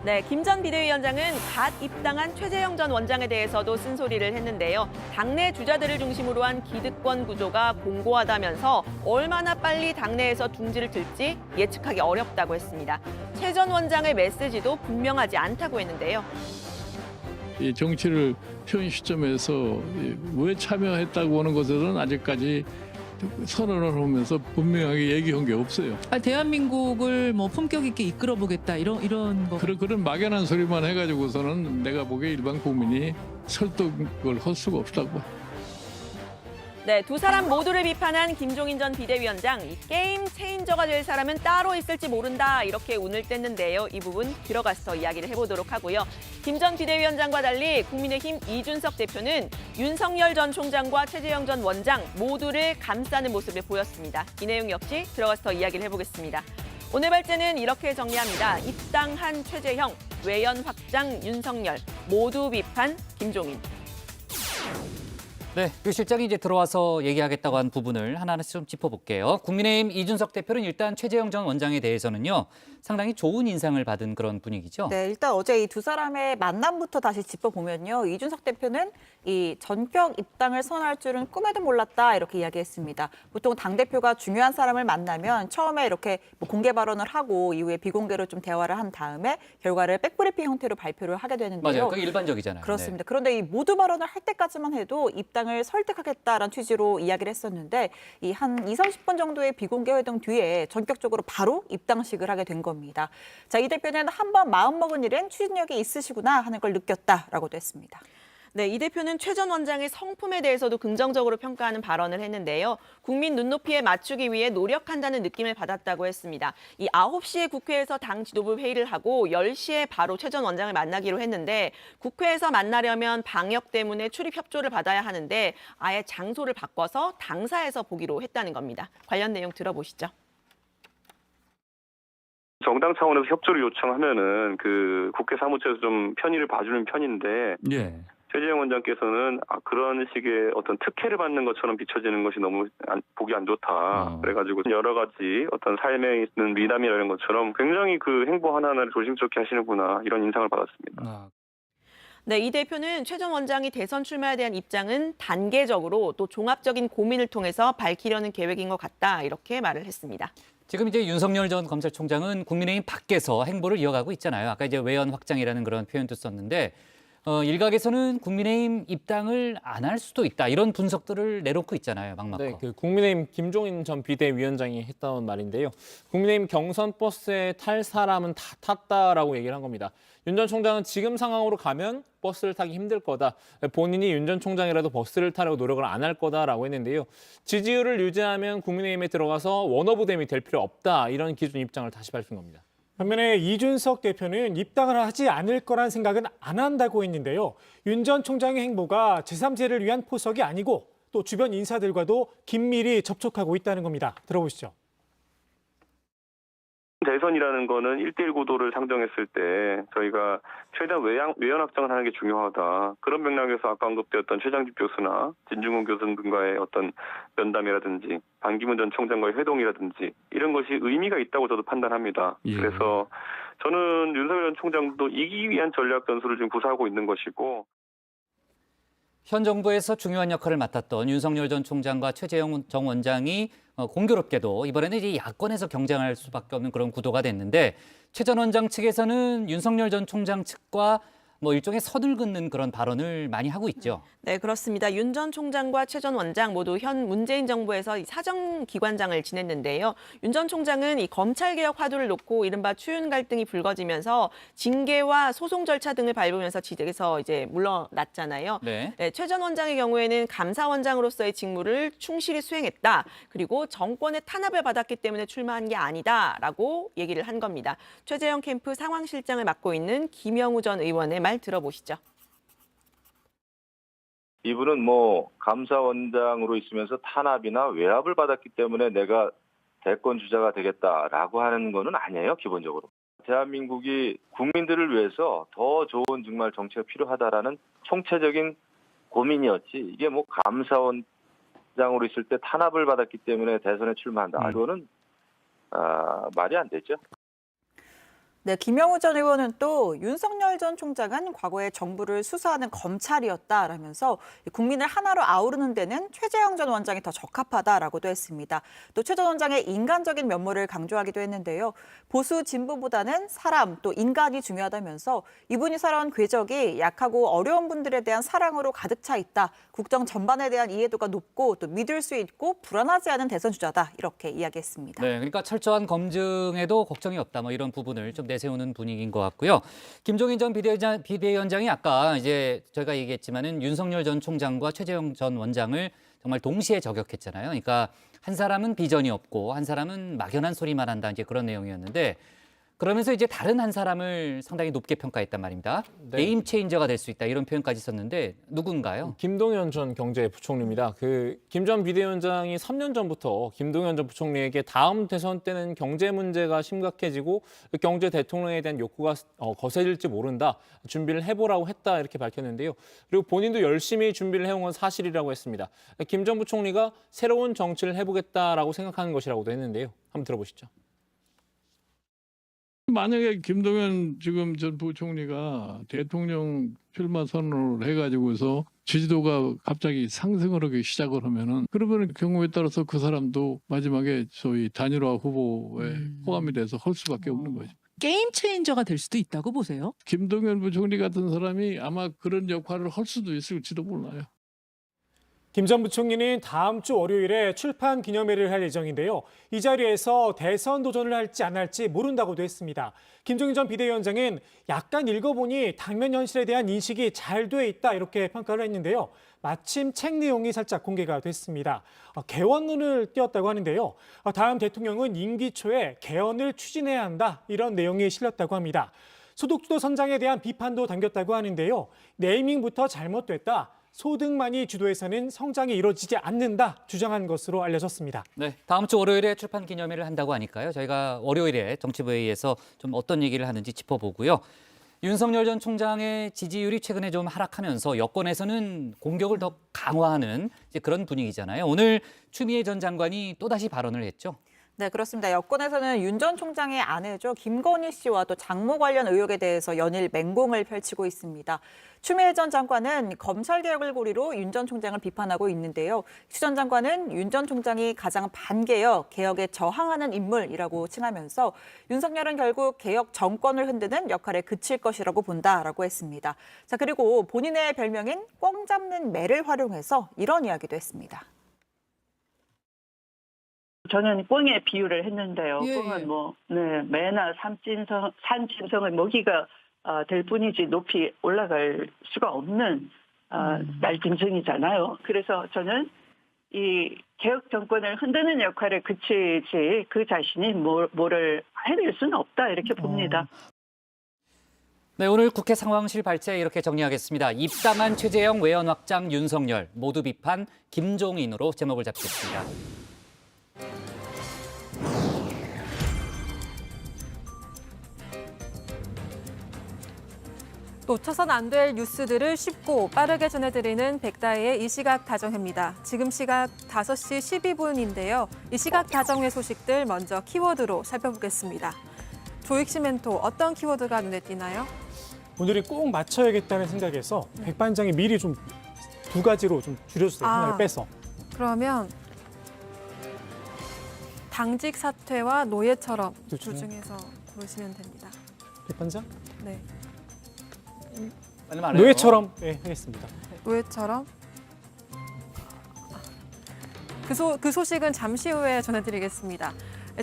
네, 김 전 비대위원장은 갓 입당한 최재형 전 원장에 대해서도 쓴소리를 했는데요. 당내 주자들을 중심으로 한 기득권 구조가 공고하다면서 얼마나 빨리 당내에서 둥지를 틀지 예측하기 어렵다고 했습니다. 최 전 원장의 메시지도 분명하지 않다고 했는데요. 이 정치를 현 시점에서 왜 참여했다고 하는 것들은 아직까지 선언을 하면서 분명하게 얘기한 게 없어요. 대한민국을 뭐 품격 있게 이끌어 보겠다 이런 거. 그런 막연한 소리만 해가지고서는 내가 보기에 일반 국민이 설득을 할 수가 없다고. 네, 두 사람 모두를 비판한 김종인 전 비대위원장, 이 게임 체인저가 될 사람은 따로 있을지 모른다 이렇게 운을 뗐는데요. 이 부분 들어가서 이야기를 해보도록 하고요. 김 전 비대위원장과 달리 국민의힘 이준석 대표는 윤석열 전 총장과 최재형 전 원장 모두를 감싸는 모습을 보였습니다. 이 내용 역시 들어가서 더 이야기를 해보겠습니다. 오늘 발제는 이렇게 정리합니다. 입당한 최재형, 외연 확장 윤석열, 모두 비판 김종인. 네, 그 실장이 이제 들어와서 얘기하겠다고 한 부분을 하나하나씩 좀 짚어볼게요. 국민의힘 이준석 대표는 일단 최재형 전 원장에 대해서는요, 상당히 좋은 인상을 받은 그런 분위기죠. 네, 일단 어제 이 두 사람의 만남부터 다시 짚어보면요. 이준석 대표는 이 전격 입당을 선언할 줄은 꿈에도 몰랐다 이렇게 이야기했습니다. 보통 당대표가 중요한 사람을 만나면 처음에 이렇게 뭐 공개 발언을 하고 이후에 비공개로 좀 대화를 한 다음에 결과를 백브리핑 형태로 발표를 하게 되는데요. 맞아요. 그게 일반적이잖아요. 그렇습니다. 네. 그런데 이 모두 발언을 할 때까지만 해도 입당을 설득하겠다라는 취지로 이야기를 했었는데 이 한 20-30분 정도의 비공개 회동 뒤에 전격적으로 바로 입당식을 하게 된 겁니다. 자, 이 대표는 한번 마음먹은 일엔 추진력이 있으시구나 하는 걸 느꼈다라고도 했습니다. 네, 이 대표는 최 전 원장의 성품에 대해서도 긍정적으로 평가하는 발언을 했는데요. 국민 눈높이에 맞추기 위해 노력한다는 느낌을 받았다고 했습니다. 이 9시에 국회에서 당 지도부 회의를 하고 10시에 바로 최 전 원장을 만나기로 했는데 국회에서 만나려면 방역 때문에 출입 협조를 받아야 하는데 아예 장소를 바꿔서 당사에서 보기로 했다는 겁니다. 관련 내용 들어보시죠. 정당 차원에서 협조를 요청하면은 그 국회 사무처에서 좀 편의를 봐주는 편인데 최재형 원장께서는 그런 식의 어떤 특혜를 받는 것처럼 비춰지는 것이 너무 보기 안 좋다. 그래가지고 여러 가지 어떤 삶에 있는 미담이라는 것처럼 굉장히 그 행보 하나하나를 조심스럽게 하시는구나 이런 인상을 받았습니다. 네, 이 대표는 최 전 원장이 대선 출마에 대한 입장은 단계적으로 또 종합적인 고민을 통해서 밝히려는 계획인 것 같다 이렇게 말을 했습니다. 지금 이제 윤석열 전 검찰총장은 국민의힘 밖에서 행보를 이어가고 있잖아요. 아까 이제 외연 확장이라는 그런 표현도 썼는데 일각에서는 국민의힘 입당을 안 할 수도 있다 이런 분석들을 내놓고 있잖아요. 막막고. 네, 그 국민의힘 김종인 전 비대위원장이 했던 말인데요. 국민의힘 경선 버스에 탈 사람은 다 탔다라고 얘기를 한 겁니다. 윤 전 총장은 지금 상황으로 가면 버스를 타기 힘들 거다. 본인이 윤 전 총장이라도 버스를 타려고 노력을 안 할 거다라고 했는데요. 지지율을 유지하면 국민의힘에 들어가서 원오브댐이 될 필요 없다. 이런 기준 입장을 다시 밝힌 겁니다. 반면에 이준석 대표는 입당을 하지 않을 거란 생각은 안 한다고 했는데요. 윤 전 총장의 행보가 제3지대를 위한 포석이 아니고 또 주변 인사들과도 긴밀히 접촉하고 있다는 겁니다. 들어보시죠. 대선이라는 거는 1대1 구도를 상정했을 때 저희가 최대한 외연 확장을 하는 게 중요하다. 그런 맥락에서 아까 언급되었던 최장집 교수나 진중권 교수 등과의 어떤 면담이라든지 반기문 전 총장과의 회동이라든지 이런 것이 의미가 있다고 저도 판단합니다. 그래서 저는 윤석열 전 총장도 이기기 위한 전략 전술을 지금 구사하고 있는 것이고 현 정부에서 중요한 역할을 맡았던 윤석열 전 총장과 최재형 전 원장이 공교롭게도 이번에는 이제 야권에서 경쟁할 수밖에 없는 그런 구도가 됐는데 최 전 원장 측에서는 윤석열 전 총장 측과 뭐 일종의 선을 긋는 그런 발언을 많이 하고 있죠. 네, 그렇습니다. 윤 전 총장과 최 전 원장 모두 현 문재인 정부에서 이 사정기관장을 지냈는데요. 윤 전 총장은 이 검찰개혁 화두를 놓고 이른바 추윤 갈등이 불거지면서 징계와 소송 절차 등을 밟으면서 지직에서 이제 물러났잖아요. 네. 네, 최 전 원장의 경우에는 감사원장으로서의 직무를 충실히 수행했다. 그리고 정권의 탄압을 받았기 때문에 출마한 게 아니다라고 얘기를 한 겁니다. 최재형 캠프 상황실장을 맡고 있는 김영우 전 의원의 말 들어보시죠. 이분은 뭐 감사원장으로 있으면서 탄압이나 외압을 받았기 때문에 내가 대권 주자가 되겠다라고 하는 거는 아니에요, 기본적으로. 대한민국이 국민들을 위해서 더 좋은 정말 정치가 필요하다라는 총체적인 고민이었지. 이게 뭐 감사원장으로 있을 때 탄압을 받았기 때문에 대선에 출마한다. 이거는 말이 안 되죠. 네, 김영우 전 의원은 또 윤석열 전 총장은 과거에 정부를 수사하는 검찰이었다라면서 국민을 하나로 아우르는 데는 최재형 전 원장이 더 적합하다라고도 했습니다. 또 최 전 원장의 인간적인 면모를 강조하기도 했는데요. 보수 진보보다는 사람 또 인간이 중요하다면서 이분이 살아온 궤적이 약하고 어려운 분들에 대한 사랑으로 가득 차 있다. 국정 전반에 대한 이해도가 높고 또 믿을 수 있고 불안하지 않은 대선 주자다. 이렇게 이야기했습니다. 네, 그러니까 철저한 검증에도 걱정이 없다. 뭐 이런 부분을 좀 내세우는 분위기인 것 같고요. 김종인 전 비대위원장이 아까 이제 저희가 얘기했지만은 윤석열 전 총장과 최재형 전 원장을 정말 동시에 저격했잖아요. 그러니까 한 사람은 비전이 없고 한 사람은 막연한 소리만 한다. 이제 그런 내용이었는데 그러면서 이제 다른 한 사람을 상당히 높게 평가했단 말입니다. 네. 네임 체인저가 될 수 있다. 이런 표현까지 썼는데 누군가요? 김동연 전 경제부총리입니다. 김 전 비대위원장이 3년 전부터 김동연 전 부총리에게 다음 대선 때는 경제 문제가 심각해지고 경제 대통령에 대한 욕구가 거세질지 모른다. 준비를 해보라고 했다. 이렇게 밝혔는데요. 그리고 본인도 열심히 준비를 해온 건 사실이라고 했습니다. 김 전 부총리가 새로운 정치를 해보겠다라고 생각하는 것이라고도 했는데요. 한번 들어보시죠. 만약에 김동연 지금 전 부총리가 대통령 출마 선언을 해가지고서 지지도가 갑자기 상승을 하기 시작을 하면은 그러면 경우에 따라서 그 사람도 마지막에 소위 단일화 후보에 포함이 돼서 할 수밖에 없는 거죠. 게임 체인저가 될 수도 있다고 보세요? 김동연 부총리 같은 사람이 아마 그런 역할을 할 수도 있을지도 몰라요. 김 전 부총리는 다음 주 월요일에 출판 기념회를 할 예정인데요. 이 자리에서 대선 도전을 할지 안 할지 모른다고도 했습니다. 김종인 전 비대위원장은 약간 읽어보니 당면 현실에 대한 인식이 잘 돼 있다 이렇게 평가를 했는데요. 마침 책 내용이 살짝 공개가 됐습니다. 개헌론을 띄웠다고 하는데요. 다음 대통령은 임기 초에 개헌을 추진해야 한다 이런 내용이 실렸다고 합니다. 소득주도 선장에 대한 비판도 담겼다고 하는데요. 네이밍부터 잘못됐다. 소득만이 주도해서는 성장이 이루어지지 않는다 주장한 것으로 알려졌습니다. 네, 다음 주 월요일에 출판 기념회를 한다고 하니까요. 저희가 월요일에 정치부회의에서 좀 어떤 얘기를 하는지 짚어보고요. 윤석열 전 총장의 지지율이 최근에 좀 하락하면서 여권에서는 공격을 더 강화하는 이제 그런 분위기잖아요. 오늘 추미애 전 장관이 또다시 발언을 했죠. 네, 그렇습니다. 여권에서는 윤 전 총장의 아내죠. 김건희 씨와 또 장모 관련 의혹에 대해서 연일 맹공을 펼치고 있습니다. 추미애 전 장관은 검찰개혁을 고리로 윤 전 총장을 비판하고 있는데요. 추 전 장관은 윤 전 총장이 가장 반개혁, 개혁에 저항하는 인물이라고 칭하면서 윤석열은 결국 개혁 정권을 흔드는 역할에 그칠 것이라고 본다라고 했습니다. 자, 그리고 본인의 별명인 꽝 잡는 매를 활용해서 이런 이야기도 했습니다. 저는 꿩에 비유를 했는데요. 예, 꿩은 예. 뭐 매나 산짐승을 먹이가 될 뿐이지 높이 올라갈 수가 없는 날짐승이잖아요. 그래서 저는 이 개혁 정권을 흔드는 역할에 그치지 그 자신이 뭐를 해낼 수는 없다 이렇게 봅니다. 네, 오늘 국회 상황실 발제 이렇게 정리하겠습니다. 입당한 최재형, 외연 확장, 윤석열 모두 비판 김종인으로 제목을 잡겠습니다. 놓쳐선 안 될 뉴스들을 쉽고 빠르게 전해드리는 백다혜의 이 시각 다정회입니다. 지금 시각 5시 12분인데요. 이 시각 다정회 소식들 먼저 키워드로 살펴보겠습니다. 조익시 멘토 어떤 키워드가 눈에 띄나요? 오늘이 꼭 맞춰야겠다는 생각에서 백반장이 미리 좀 두 가지로 좀 줄여주세요. 하나를 빼서. 그러면 당직 사퇴와 노예처럼 둘 둘 중에? 중에서 고르시면 됩니다. 백반장? 네. 노예처럼 하겠습니다. 노예처럼. 그 소식은 잠시 후에 전해드리겠습니다.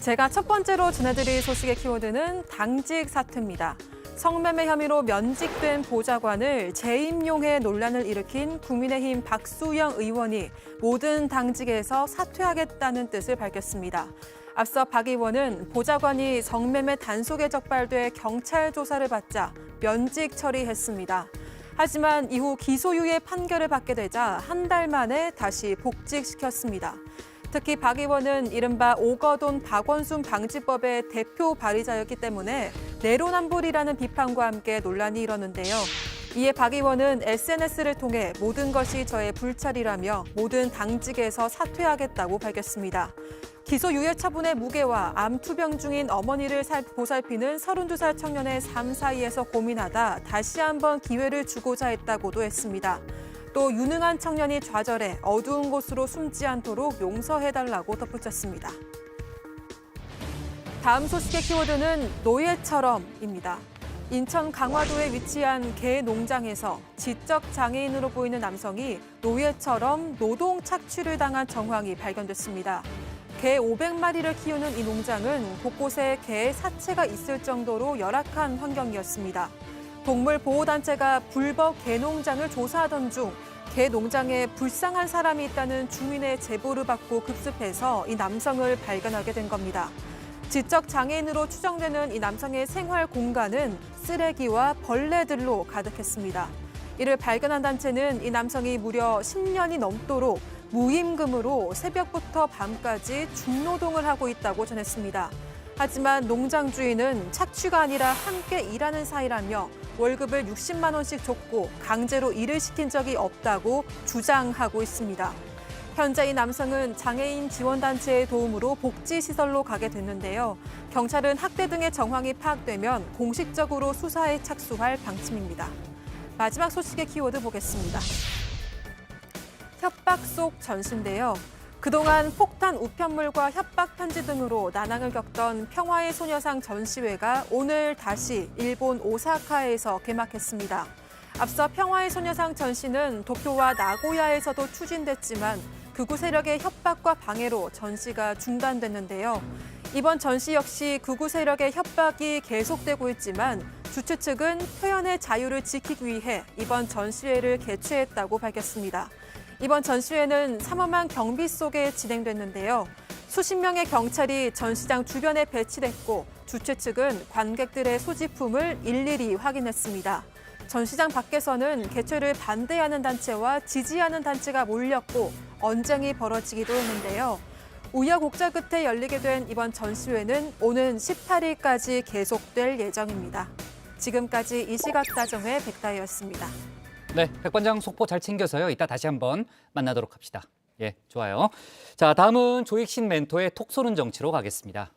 제가 첫 번째로 전해드릴 소식의 키워드는 당직 사퇴입니다. 성매매 혐의로 면직된 보좌관을 재임용해 논란을 일으킨 국민의힘 박수영 의원이 모든 당직에서 사퇴하겠다는 뜻을 밝혔습니다. 앞서 박 의원은 보좌관이 성매매 단속에 적발돼 경찰 조사를 받자 면직 처리했습니다. 하지만 이후 기소유예 판결을 받게 되자 한 달 만에 다시 복직시켰습니다. 특히 박 의원은 이른바 오거돈 박원순 방지법의 대표 발의자였기 때문에 내로남불이라는 비판과 함께 논란이 일었는데요. 이에 박 의원은 SNS를 통해 모든 것이 저의 불찰이라며 모든 당직에서 사퇴하겠다고 밝혔습니다. 기소유예 처분의 무게와 암 투병 중인 어머니를 보살피는 32살 청년의 삶 사이에서 고민하다 다시 한번 기회를 주고자 했다고도 했습니다. 또 유능한 청년이 좌절해 어두운 곳으로 숨지 않도록 용서해달라고 덧붙였습니다. 다음 소식의 키워드는 노예처럼입니다. 인천 강화도에 위치한 개 농장에서 지적 장애인으로 보이는 남성이 노예처럼 노동 착취를 당한 정황이 발견됐습니다. 개 500마리를 키우는 이 농장은 곳곳에 개의 사체가 있을 정도로 열악한 환경이었습니다. 동물보호단체가 불법 개농장을 조사하던 중 개농장에 불쌍한 사람이 있다는 주민의 제보를 받고 급습해서 이 남성을 발견하게 된 겁니다. 지적 장애인으로 추정되는 이 남성의 생활 공간은 쓰레기와 벌레들로 가득했습니다. 이를 발견한 단체는 이 남성이 무려 10년이 넘도록 무임금으로 새벽부터 밤까지 중노동을 하고 있다고 전했습니다. 하지만 농장 주인은 착취가 아니라 함께 일하는 사이라며 월급을 60만 원씩 줬고 강제로 일을 시킨 적이 없다고 주장하고 있습니다. 현재 이 남성은 장애인 지원단체의 도움으로 복지시설로 가게 됐는데요. 경찰은 학대 등의 정황이 파악되면 공식적으로 수사에 착수할 방침입니다. 마지막 소식의 키워드 보겠습니다. 협박 속 전시인데요. 그동안 폭탄 우편물과 협박 편지 등으로 난항을 겪던 평화의 소녀상 전시회가 오늘 다시 일본 오사카에서 개막했습니다. 앞서 평화의 소녀상 전시는 도쿄와 나고야에서도 추진됐지만 극우 세력의 협박과 방해로 전시가 중단됐는데요. 이번 전시 역시 극우 세력의 협박이 계속되고 있지만 주최 측은 표현의 자유를 지키기 위해 이번 전시회를 개최했다고 밝혔습니다. 이번 전시회는 삼엄한 경비 속에 진행됐는데요. 수십 명의 경찰이 전시장 주변에 배치됐고 주최 측은 관객들의 소지품을 일일이 확인했습니다. 전시장 밖에서는 개최를 반대하는 단체와 지지하는 단체가 몰렸고 언쟁이 벌어지기도 했는데요. 우여곡절 끝에 열리게 된 이번 전시회는 오는 18일까지 계속될 예정입니다. 지금까지 이시각다정의 백다혜였습니다. 네, 백반장 속보 잘 챙겨서요. 이따 다시 한번 만나도록 합시다. 예, 좋아요. 자, 다음은 조익신 멘토의 톡 쏘는 정치로 가겠습니다.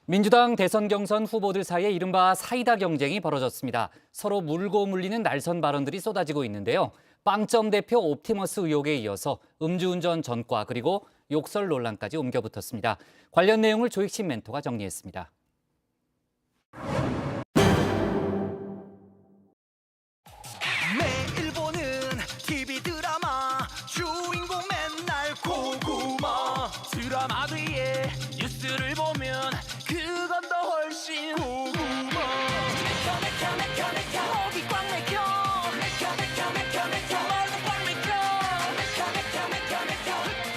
민주당 대선 경선 후보들 사이에 이른바 사이다 경쟁이 벌어졌습니다. 서로 물고 물리는 날선 발언들이 쏟아지고 있는데요. 빵점 대표 옵티머스 의혹에 이어서 음주운전 전과 그리고 욕설 논란까지 옮겨붙었습니다. 관련 내용을 조익신 멘토가 정리했습니다. 매일 보는 TV 드라마 주인공 맨날 고구마 드라마 뒤에 뉴스를 보면 그건 더 훨씬 고구마 목이 꽉 막혀 말도 꽉 막혀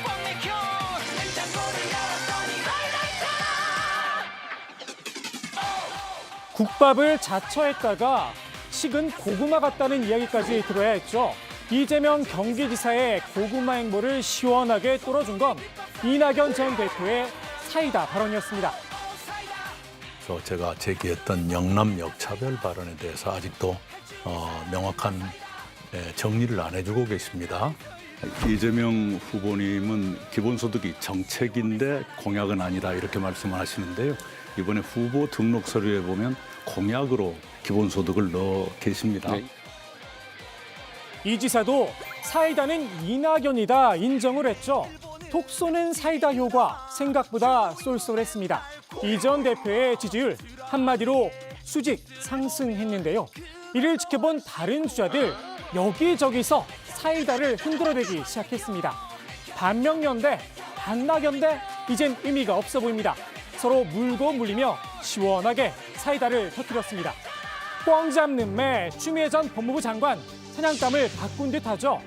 꽉 막혀 냉장고를 열었더니 국밥을 자처했다가 식은 고구마 같다는 이야기까지 들어야 했죠. 이재명 경기지사의 고구마 행보를 시원하게 뚫어준 건 이낙연 전 대표의 사이다 발언이었습니다. 제가 제기했던 영남 역차별 발언에 대해서 아직도 명확한 정리를 안 해주고 계십니다. 이재명 후보님은 기본소득이 정책인데 공약은 아니다 이렇게 말씀을 하시는데요. 이번에 후보 등록 서류에 보면 공약으로 기본소득을 넣어 계십니다. 네. 이 지사도 사이다는 이낙연이다 인정을 했죠. 톡 쏘는 사이다 효과 생각보다 쏠쏠했습니다. 이 전 대표의 지지율 한마디로 수직 상승했는데요. 이를 지켜본 다른 주자들 여기저기서 사이다를 흔들어대기 시작했습니다. 반명연대, 반낙연대 이젠 의미가 없어 보입니다. 서로 물고 물리며 시원하게 사이다를 터뜨렸습니다. 뻥 잡는 매 추미애 전 법무부 장관 사냥감을 바꾼 듯하죠.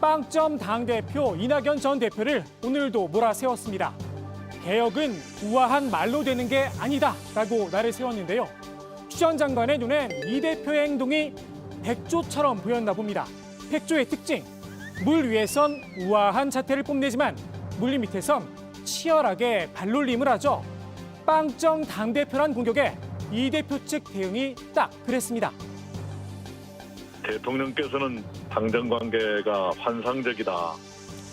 빵점 당대표 이낙연 전 대표를 오늘도 몰아세웠습니다. 개혁은 우아한 말로 되는 게 아니다라고 나를 세웠는데요. 추 전 장관의 눈엔 이 대표의 행동이 백조처럼 보였나 봅니다. 백조의 특징, 물 위에선 우아한 자태를 뽐내지만 물 밑에선 치열하게 발놀림을 하죠. 빵점 당대표란 공격에 이 대표 측 대응이 딱 그랬습니다. 대통령께서는 당정 관계가 환상적이다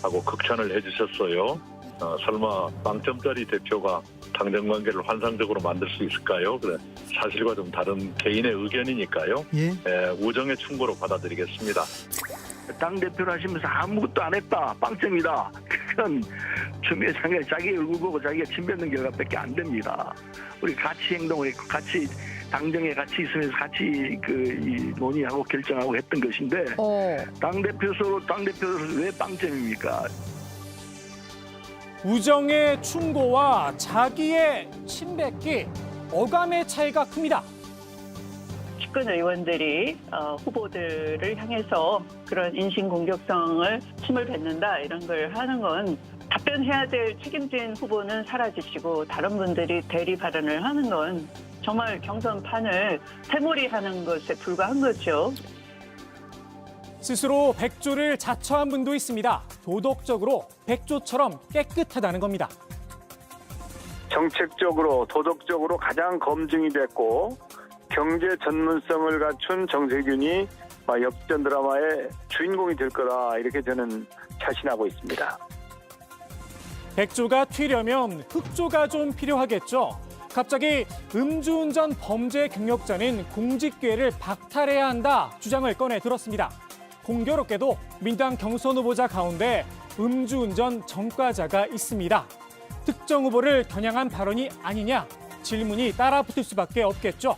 하고 극찬을 해주셨어요. 설마 빵점짜리 대표가 당정 관계를 환상적으로 만들 수 있을까요? 그래, 사실과 좀 다른 개인의 의견이니까요. 우정의 충고로 받아들이겠습니다. 당대표를 하시면서 아무것도 안 했다, 빵점이다. 그건 추미애 장관이 자기 얼굴 보고 자기가 침뱉는 결과밖에 안 됩니다. 우리 같이 행동을 했고 같이 당정에 같이 있으면서 같이 이 논의하고 결정하고 했던 것인데 당대표로 왜 빵점입니까? 우정의 충고와 자기의 침뱉기, 어감의 차이가 큽니다. 집권 의원들이 후보들을 향해서 그런 인신공격성을 침을 뱉는다 이런 걸 하는 건 답변해야 될 책임진 후보는 사라지시고 다른 분들이 대리 발언을 하는 건 정말 경선판을 새몰이하는 것에 불과한 거죠. 스스로 백조를 자처한 분도 있습니다. 도덕적으로 백조처럼 깨끗하다는 겁니다. 정책적으로 도덕적으로 가장 검증이 됐고 경제 전문성을 갖춘 정세균이 역전 드라마의 주인공이 될 거다 이렇게 저는 자신하고 있습니다. 백조가 튀려면 흑조가 좀 필요하겠죠. 갑자기 음주운전 범죄 경력자는 공직기회를 박탈해야 한다 주장을 꺼내 들었습니다. 공교롭게도 민당 경선 후보자 가운데 음주운전 전과자가 있습니다. 특정 후보를 겨냥한 발언이 아니냐 질문이 따라붙을 수밖에 없겠죠.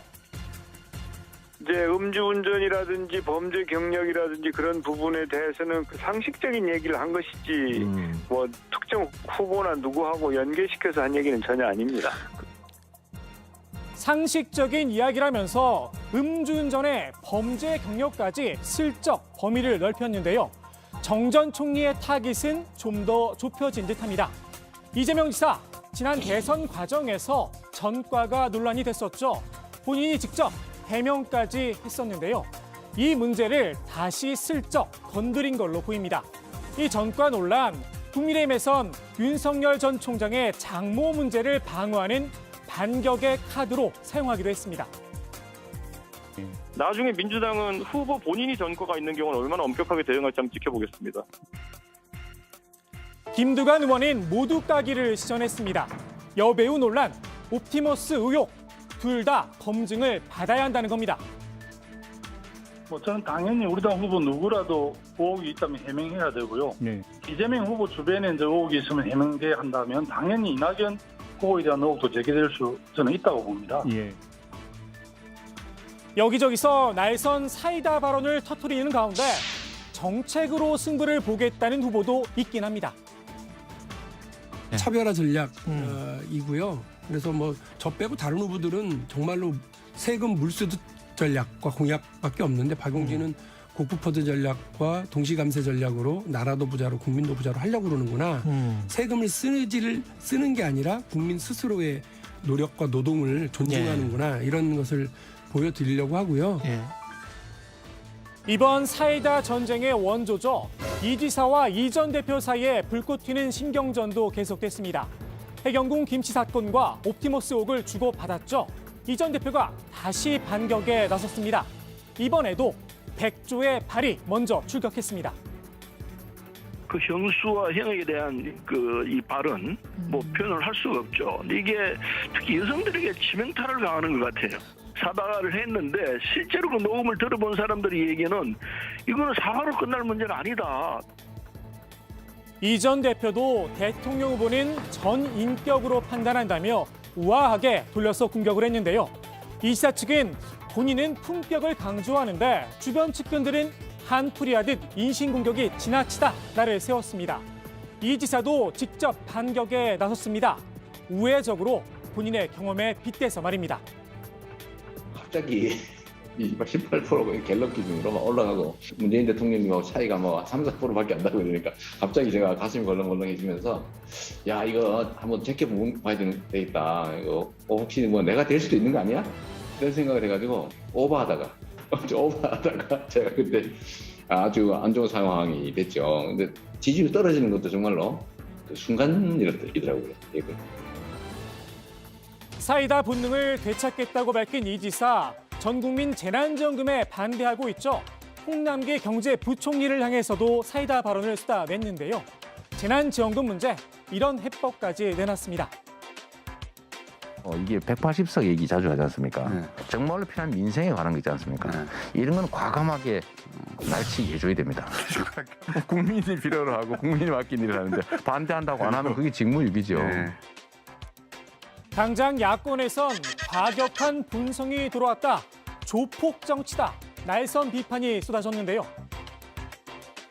이제 음주운전이라든지 범죄 경력이라든지 그런 부분에 대해서는 상식적인 얘기를 한 것이지 뭐 특정 후보나 누구하고 연계시켜서 한 얘기는 전혀 아닙니다. 상식적인 이야기라면서 음주운전의 범죄 경력까지 슬쩍 범위를 넓혔는데요. 정 전 총리의 타깃은 좀 더 좁혀진 듯합니다. 이재명 지사, 지난 대선 과정에서 전과가 논란이 됐었죠. 본인이 직접 해명까지 했었는데요. 이 문제를 다시 슬쩍 건드린 걸로 보입니다. 이 전과 논란, 국민의힘에선 윤석열 전 총장의 장모 문제를 방어하는 반격의 카드로 사용하기도 했습니다. 나중에 민주당은 후보 본인이 전과가 있는 경우는 얼마나 엄격하게 대응할지 한번 지켜보겠습니다. 김두관 의원은 모두 까기를 시전했습니다. 여배우 논란, 옵티머스 의혹, 둘 다 검증을 받아야 한다는 겁니다. 저는 당연히 우리 당 후보 누구라도 의혹이 있다면 해명해야 되고요. 이재명 후보 주변에 이제 의혹이 있으면 해명돼야 한다면 당연히 이낙연 후보에 대한 의혹도 제기될 수 저는 있다고 봅니다. 여기저기서 날선 사이다 발언을 터뜨리는 가운데 정책으로 승부를 보겠다는 후보도 있긴 합니다. 차별화 전략이고요. 그래서 뭐 저 빼고 다른 후보들은 정말로 세금 물수도 전략과 공약밖에 없는데 박용진은 국부퍼드 전략과 동시감세 전략으로 나라도 부자로 국민도 부자로 하려고 그러는구나. 세금을 쓰는 게 아니라 국민 스스로의 노력과 노동을 존중하는구나. 이런 것을 보여드리려고 하고요. 이번 사이다 전쟁의 원조죠. 이 지사와 이 전 대표 사이에 불꽃 튀는 신경전도 계속됐습니다. 해경궁 김치 사건과 옵티머스 의혹을 주고받았죠. 이 전 대표가 다시 반격에 나섰습니다. 이번에도 백조의 발이 먼저 출격했습니다. 그 형수와 형에 대한 이 발언 뭐 표현을 할 수가 없죠. 이게 특히 여성들에게 치명타를 가하는 것 같아요. 사과를 했는데 실제로 그 녹음을 들어본 사람들이 얘기는 이거는 사과로 끝날 문제가 아니다. 이 전 대표도 대통령 후보는 전 인격으로 판단한다며 우아하게 돌려서 공격을 했는데요. 이 지사 측은 본인은 품격을 강조하는데 주변 측근들은 한풀이하듯 인신공격이 지나치다 나를 세웠습니다. 이 지사도 직접 반격에 나섰습니다. 우회적으로 본인의 경험에 빗대서 말입니다. 갑자기 18% 갤럽 기준으로 올라가고 문재인 대통령님하고 차이가 뭐 3, 4%밖에 안 나고 그러니까 갑자기 제가 가슴이 걸렁걸렁해지면서 야 이거 한번 제껴봐야 되겠다. 이거 혹시 뭐 내가 될 수도 있는 거 아니야? 이런 생각을 해가지고 오버하다가 제가 그때 아주 안 좋은 상황이 됐죠. 근데 지지율 떨어지는 것도 정말로 그 순간 일이더라고요. 사이다 본능을 되찾겠다고 밝힌 이 지사, 전 국민 재난지원금에 반대하고 있죠. 홍남기 경제부총리를 향해서도 사이다 발언을 쏟아냈는데요. 재난지원금 문제, 이런 해법까지 내놨습니다. 이게 180석 얘기 자주 하지 않습니까? 정말로 필요한 민생에 관한 거 있지 않습니까? 이런 건 과감하게 날치게 해줘야 됩니다. 국민이 필요로 하고 국민이 맡긴 일을 하는데 반대한다고 안 하면 그게 직무유기죠. 당장 야권에선 과격한 분성이 들어왔다. 조폭 정치다. 날선 비판이 쏟아졌는데요.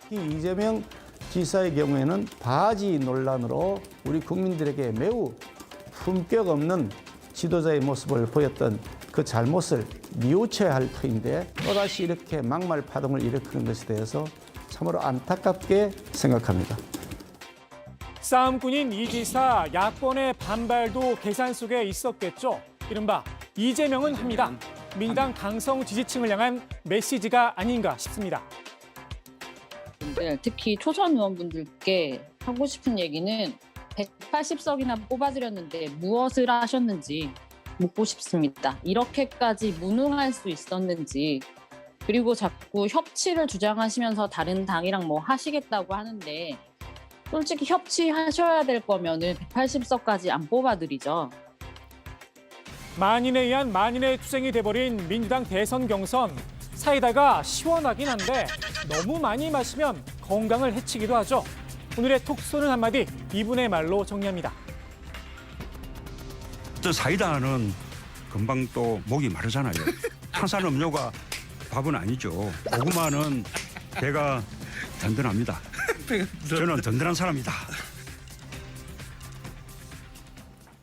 이재명 지사의 경우에는 바지 논란으로 우리 국민들에게 매우 품격 없는 지도자의 모습을 보였던 그 잘못을 뉘우쳐야 할 터인데 또다시 이렇게 막말 파동을 일으키는 것에 대해서 참으로 안타깝게 생각합니다. 싸움꾼인 이 지사, 야권의 반발도 계산 속에 있었겠죠. 이른바 이재명은 합니다. 민당 강성 지지층을 향한 메시지가 아닌가 싶습니다. 특히 초선 의원분들께 하고 싶은 얘기는 180석이나 뽑아드렸는데 무엇을 하셨는지 묻고 싶습니다. 이렇게까지 무능할 수 있었는지, 그리고 자꾸 협치를 주장하시면서 다른 당이랑 뭐 하시겠다고 하는데 솔직히 협치하셔야 될 거면은 180석까지 안 뽑아드리죠. 만인에 의한 만인의 투쟁이 돼버린 민주당 대선 경선. 사이다가 시원하긴 한데 너무 많이 마시면 건강을 해치기도 하죠. 오늘의 톡 쏘는 한마디, 이분의 말로 정리합니다. 저 사이다는 금방 또 목이 마르잖아요. 탄산음료가 밥은 아니죠. 고구마는 배가 든든합니다. 저는 든든한 사람이다.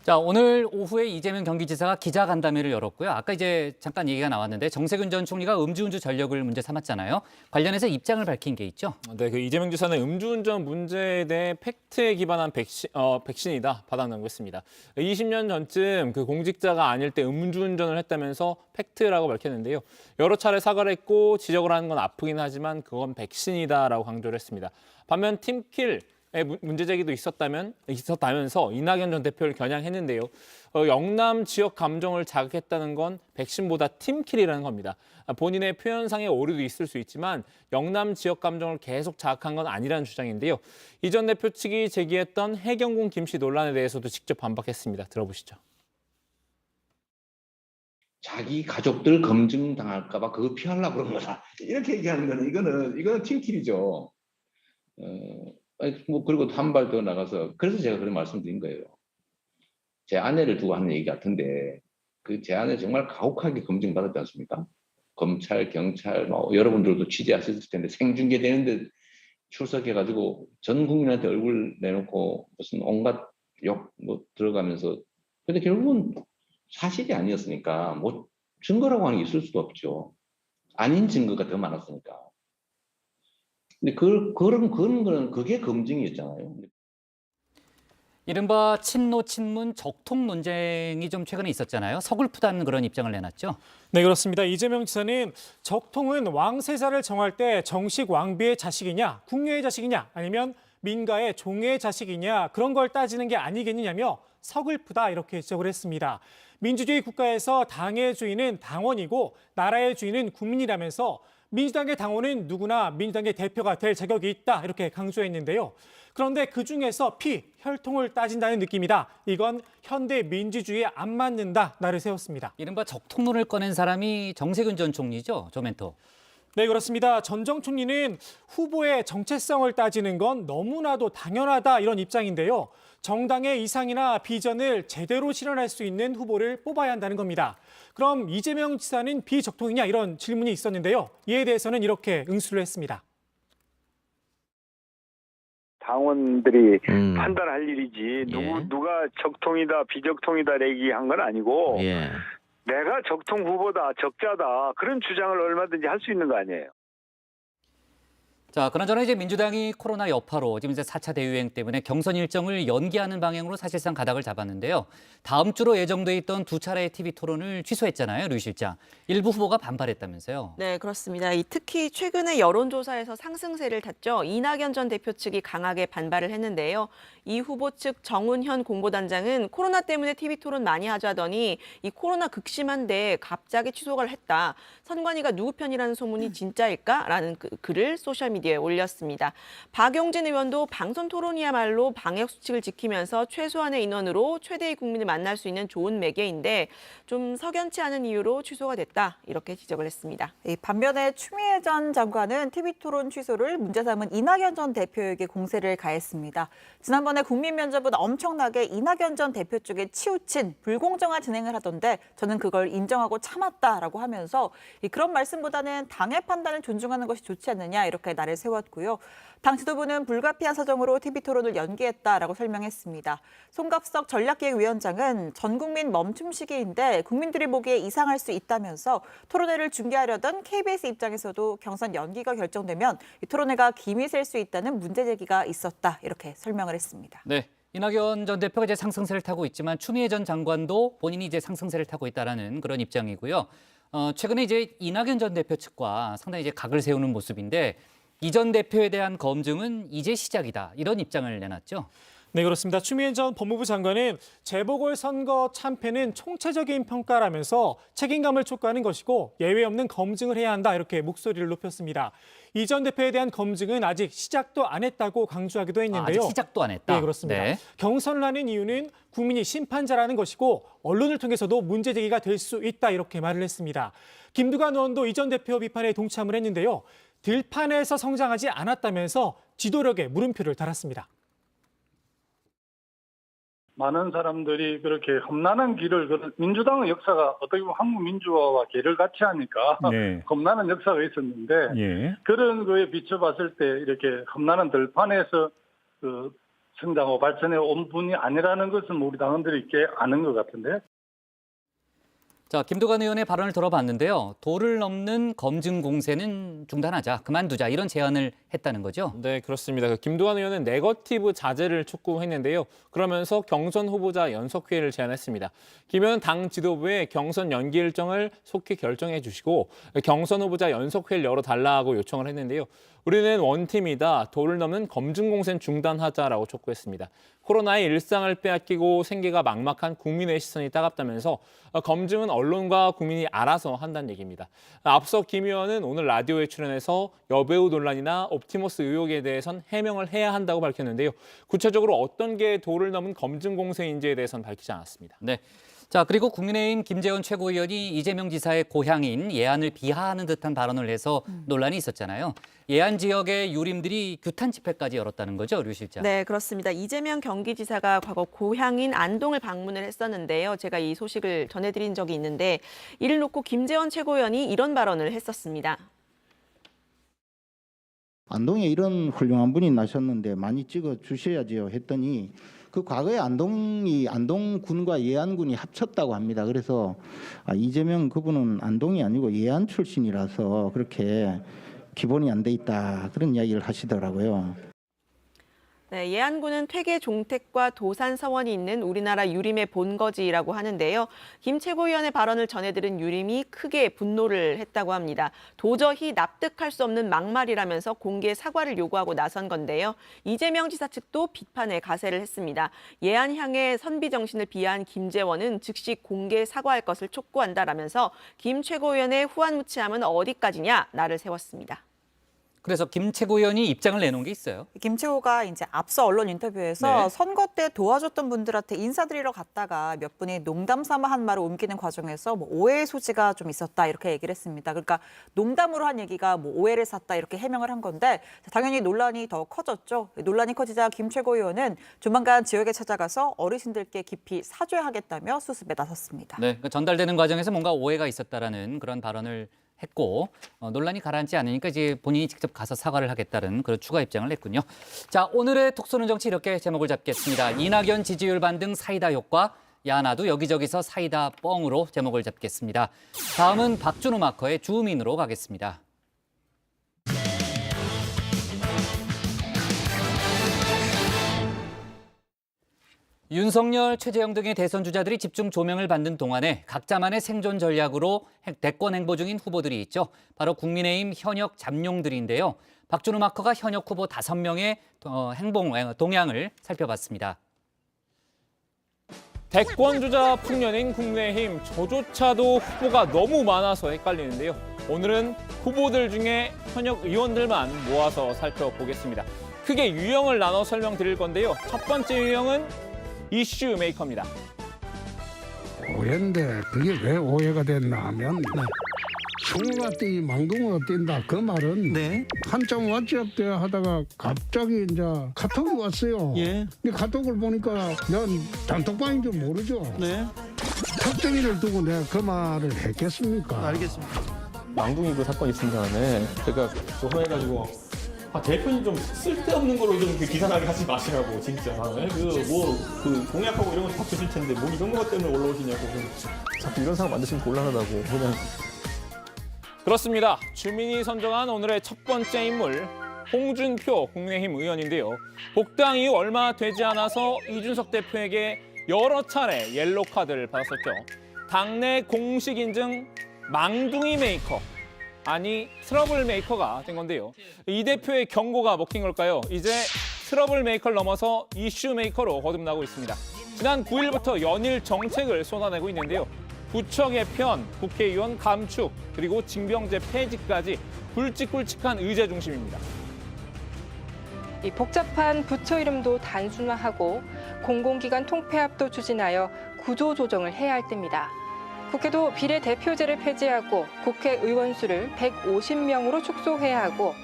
자, 오늘 오후에 이재명 경기지사가 기자간담회를 열었고요. 아까 이제 잠깐 얘기가 나왔는데 정세균 전 총리가 음주운전 전력을 문제 삼았잖아요. 관련해서 입장을 밝힌 게 있죠. 네, 그 이재명 지사는 음주운전 문제에 대해 팩트에 기반한 백신이다 받아내고 했습니다. 20년 전쯤 그 공직자가 아닐 때 음주운전을 했다면서 팩트라고 밝혔는데요. 여러 차례 사과를 했고 지적을 하는 건 아프긴 하지만 그건 백신이다라고 강조를 했습니다. 반면 팀킬 문제 제기도 있었다면서 이낙연 전 대표를 겨냥했는데요. 영남 지역 감정을 자극했다는 건 백신보다 팀킬이라는 겁니다. 본인의 표현상의 오류도 있을 수 있지만 영남 지역 감정을 계속 자극한 건 아니라는 주장인데요. 이 전 대표 측이 제기했던 해경군 김씨 논란에 대해서도 직접 반박했습니다. 들어보시죠. 자기 가족들 검증당할까 봐 그거 피하려고 그런 거다. 이렇게 얘기하는 거는 이거는 팀킬이죠. 뭐 그리고 한 발 더 나가서 그래서 제가 그런 말씀드린 거예요. 제 아내를 두고 하는 얘기 같은데 그 제 아내 정말 가혹하게 검증받았지 않습니까? 검찰, 경찰, 뭐 여러분들도 취재하셨을 텐데 생중계되는데 출석해가지고 전 국민한테 얼굴 내놓고 무슨 온갖 욕 뭐 들어가면서 근데 결국은 사실이 아니었으니까 뭐 증거라고 하는 게 있을 수도 없죠. 아닌 증거가 더 많았으니까. 근데 그런 거는 그게 검증이었잖아요. 이른바 친노 친문 적통 논쟁이 좀 최근에 있었잖아요. 서글프다는 그런 입장을 내놨죠. 네, 그렇습니다. 이재명 지사는 적통은 왕세자를 정할 때 정식 왕비의 자식이냐, 궁녀의 자식이냐, 아니면 민가의 종의 자식이냐 그런 걸 따지는 게 아니겠느냐며 서글프다 이렇게 지적을 했습니다. 민주주의 국가에서 당의 주인은 당원이고 나라의 주인은 국민이라면서 민주당의 당원은 누구나 민주당의 대표가 될 자격이 있다 이렇게 강조했는데요. 그런데 그중에서 혈통을 따진다는 느낌이다. 이건 현대 민주주의에 안 맞는다. 나를 세웠습니다. 이른바 적통론을 꺼낸 사람이 정세균 전 총리죠. 조 멘토. 네, 그렇습니다. 전 총리는 후보의 정체성을 따지는 건 너무나도 당연하다 이런 입장인데요. 정당의 이상이나 비전을 제대로 실현할 수 있는 후보를 뽑아야 한다는 겁니다. 그럼 이재명 지사는 비적통이냐 이런 질문이 있었는데요. 이에 대해서는 이렇게 응수를 했습니다. 당원들이 판단할 일이지 누가 적통이다 비적통이다 얘기한 건 아니고 내가 적통 후보다 적자다 그런 주장을 얼마든지 할 수 있는 거 아니에요. 자, 그나저나 이제 민주당이 코로나 여파로 지금 이제 4차 대유행 때문에 경선 일정을 연기하는 방향으로 사실상 가닥을 잡았는데요. 다음 주로 예정돼 있던 두 차례의 TV 토론을 취소했잖아요, 류 실장. 일부 후보가 반발했다면서요. 네, 그렇습니다. 특히 최근에 여론조사에서 상승세를 탔죠. 이낙연 전 대표 측이 강하게 반발을 했는데요. 이 후보 측 정운현 공보단장은 코로나 때문에 TV 토론 많이 하자더니 이 코로나 극심한데 갑자기 취소를 했다. 선관위가 누구 편이라는 소문이 진짜일까라는 글을 소셜미디어에 올렸습니다. 박용진 의원도 방송 토론이야말로 방역 수칙을 지키면서 최소한의 인원으로 최대의 국민을 만날 수 있는 좋은 매개인데 좀 석연치 않은 이유로 취소가 됐다. 이렇게 지적을 했습니다. 반면에 추미애 전 장관은 TV 토론 취소를 문제 삼은 이낙연 전 대표에게 공세를 가했습니다. 지난번에 국민 면접은 엄청나게 이낙연 전 대표 쪽에 치우친 불공정한 진행을 하던데 저는 그걸 인정하고 참았다라고 하면서 그런 말씀보다는 당의 판단을 존중하는 것이 좋지 않느냐 이렇게 날을 세웠고요. 당 지도부는 불가피한 사정으로 TV 토론을 연기했다라고 설명했습니다. 송갑석 전략기획위원장은 전 국민 멈춤 시기인데 국민들이 보기에 이상할 수 있다면서 토론회를 중계하려던 KBS 입장에서도 경선 연기가 결정되면 이 토론회가 김이 셀 수 있다는 문제 제기가 있었다 이렇게 설명을 했습니다. 네. 이낙연 전 대표가 이제 상승세를 타고 있지만 추미애 전 장관도 본인이 이제 상승세를 타고 있다라는 그런 입장이고요. 최근에 이제 이낙연 전 대표 측과 상당히 이제 각을 세우는 모습인데 이 전 대표에 대한 검증은 이제 시작이다. 이런 입장을 내놨죠. 네, 그렇습니다. 추미애 전 법무부 장관은 재보궐선거 참패는 총체적인 평가라면서 책임감을 촉구하는 것이고 예외 없는 검증을 해야 한다 이렇게 목소리를 높였습니다. 이 전 대표에 대한 검증은 아직 시작도 안 했다고 강조하기도 했는데요. 아직 시작도 안 했다? 네, 그렇습니다. 네. 경선을 하는 이유는 국민이 심판자라는 것이고 언론을 통해서도 문제 제기가 될 수 있다 이렇게 말을 했습니다. 김두관 의원도 이 전 대표 비판에 동참을 했는데요. 들판에서 성장하지 않았다면서 지도력에 물음표를 달았습니다. 많은 사람들이 그렇게 험난한 길을 민주당의 역사가 어떻게 보면 한국 민주화와 계를 같이 하니까 험난한 역사가 있었는데 그런 거에 비춰봤을 때 이렇게 험난한 들판에서 성장하고 발전해 온 분이 아니라는 것은 우리 당원들이 꽤 아는 것 같은데. 자, 김두관 의원의 발언을 들어봤는데요. 도를 넘는 검증 공세는 중단하자, 그만두자 이런 제안을 했다는 거죠? 네, 그렇습니다. 김두관 의원은 네거티브 자제를 촉구했는데요. 그러면서 경선 후보자 연석회의를 제안했습니다. 김 의원은 당 지도부에 경선 연기 일정을 속히 결정해 주시고 경선 후보자 연석회의를 열어달라고 요청을 했는데요. 우리는 원팀이다. 도를 넘는 검증 공세는 중단하자라고 촉구했습니다. 코로나의 일상을 빼앗기고 생계가 막막한 국민의 시선이 따갑다면서 검증은 언론과 국민이 알아서 한다는 얘기입니다. 앞서 김 의원은 오늘 라디오에 출연해서 여배우 논란이나 옵티머스 의혹에 대해선 해명을 해야 한다고 밝혔는데요. 구체적으로 어떤 게 도를 넘은 검증 공세인지에 대해서는 밝히지 않았습니다. 네. 자, 그리고 국민의힘 김재원 최고위원이 이재명 지사의 고향인 예안을 비하하는 듯한 발언을 해서 논란이 있었잖아요. 예안 지역의 유림들이 규탄 집회까지 열었다는 거죠, 류 실장? 네, 그렇습니다. 이재명 경기지사가 과거 고향인 안동을 방문을 했었는데요. 제가 이 소식을 전해드린 적이 있는데 이를 놓고 김재원 최고위원이 이런 발언을 했었습니다. 안동에 이런 훌륭한 분이 나셨는데 많이 찍어 주셔야지요 했더니 그 과거에 안동군과 예안군이 합쳤다고 합니다. 그래서 이재명 그분은 안동이 아니고 예안 출신이라서 그렇게 기본이 안 돼 있다 그런 이야기를 하시더라고요. 네, 예안군은 퇴계 종택과 도산 서원이 있는 우리나라 유림의 본거지라고 하는데요. 김 최고위원의 발언을 전해들은 유림이 크게 분노를 했다고 합니다. 도저히 납득할 수 없는 막말이라면서 공개 사과를 요구하고 나선 건데요. 이재명 지사 측도 비판에 가세를 했습니다. 예안 향해 선비 정신을 비하한 김재원은 즉시 공개 사과할 것을 촉구한다라면서 김 최고위원의 후안무치함은 어디까지냐 날을 세웠습니다. 그래서 김채구 의원이 입장을 내놓은 게 있어요. 김채호가 이제 앞서 언론 인터뷰에서 네. 선거 때 도와줬던 분들한테 인사드리러 갔다가 몇 분이 농담 삼아 한 말을 옮기는 과정에서 뭐 오해의 소지가 좀 있었다 이렇게 얘기를 했습니다. 그러니까 농담으로 한 얘기가 뭐 오해를 샀다 이렇게 해명을 한 건데 당연히 논란이 더 커졌죠. 논란이 커지자 김채구 의원은 조만간 지역에 찾아가서 어르신들께 깊이 사죄하겠다며 수습에 나섰습니다. 네, 그 전달되는 과정에서 뭔가 오해가 있었다라는 그런 발언을 했고 논란이 가라앉지 않으니까 이제 본인이 직접 가서 사과를 하겠다는 그런 추가 입장을 냈군요. 자, 오늘의 톡 쏘는 정치 이렇게 제목을 잡겠습니다. 이낙연 지지율 반등 사이다 효과, 야나도 여기저기서 사이다 뻥으로 제목을 잡겠습니다. 다음은 박준호 마커의 주민으로 가겠습니다. 윤석열, 최재형 등의 대선 주자들이 집중 조명을 받는 동안에 각자만의 생존 전략으로 대권 행보 중인 후보들이 있죠. 바로 국민의힘 현역 잠룡들인데요. 박준호 마커가 현역 후보 5명의 동향을 살펴봤습니다. 대권 주자 풍년인 국민의힘, 저조차도 후보가 너무 많아서 헷갈리는데요. 오늘은 후보들 중에 현역 의원들만 모아서 살펴보겠습니다. 크게 유형을 나눠 설명드릴 건데요. 첫 번째 유형은 이슈 메이커입니다. 오해인데 그게 왜 오해가 됐나 하면 숭어가 뛰 망둥어가 뛴다 그 말은 한참 왓츠앱 하다가 갑자기 이제 카톡이 왔어요. 근데 카톡을 보니까 난 단톡방인 줄 모르죠. 특정인을 두고 내가 그 말을 했겠습니까? 알겠습니다. 망둥이 그 사건 있은 다음에 제가 조사해가지고 대표님 좀 쓸데없는 걸로 좀 기사나게 하지 마시라고 진짜. 그 공약하고 이런 거 다 주실 텐데 뭐 이런 것 때문에 올라오시냐고 자꾸 이런 상황 만드시면 곤란하다고 그냥. 그렇습니다. 주민이 선정한 오늘의 첫 번째 인물, 홍준표 국민의힘 의원인데요. 복당 이후 얼마 되지 않아서 이준석 대표에게 여러 차례 옐로우 카드를 받았었죠. 당내 공식 인증 망둥이 메이커, 아니 트러블 메이커가 된 건데요. 이 대표의 경고가 먹힌 걸까요? 이제 트러블 메이커를 넘어서 이슈 메이커로 거듭나고 있습니다. 지난 9일부터 연일 정책을 쏟아내고 있는데요. 부처 개편, 국회의원 감축, 그리고 징병제 폐지까지 굵직굵직한 의제 중심입니다. 이 복잡한 부처 이름도 단순화하고 공공기관 통폐합도 추진하여 구조조정을 해야 할 때입니다. 국회도 비례대표제를 폐지하고 국회의원 수를 150명으로 축소해야 하고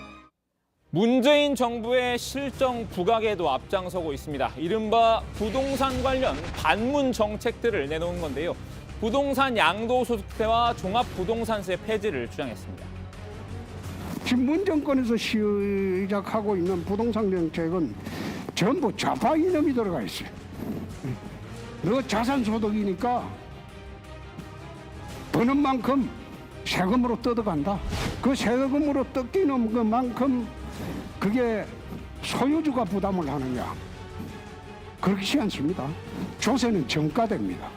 문재인 정부의 실정 부각에도 앞장서고 있습니다. 이른바 부동산 관련 반문 정책들을 내놓은 건데요. 부동산 양도소득세와 종합부동산세 폐지를 주장했습니다. 지금 문 정권에서 시작하고 있는 부동산 정책은 전부 좌파 이념이 들어가 있어요. 너 자산소득이니까 버는 만큼 세금으로 뜯어간다. 그 세금으로 뜯기는 그만큼 그게 소유주가 부담을 하느냐. 그렇지 않습니다. 조세는 정가됩니다.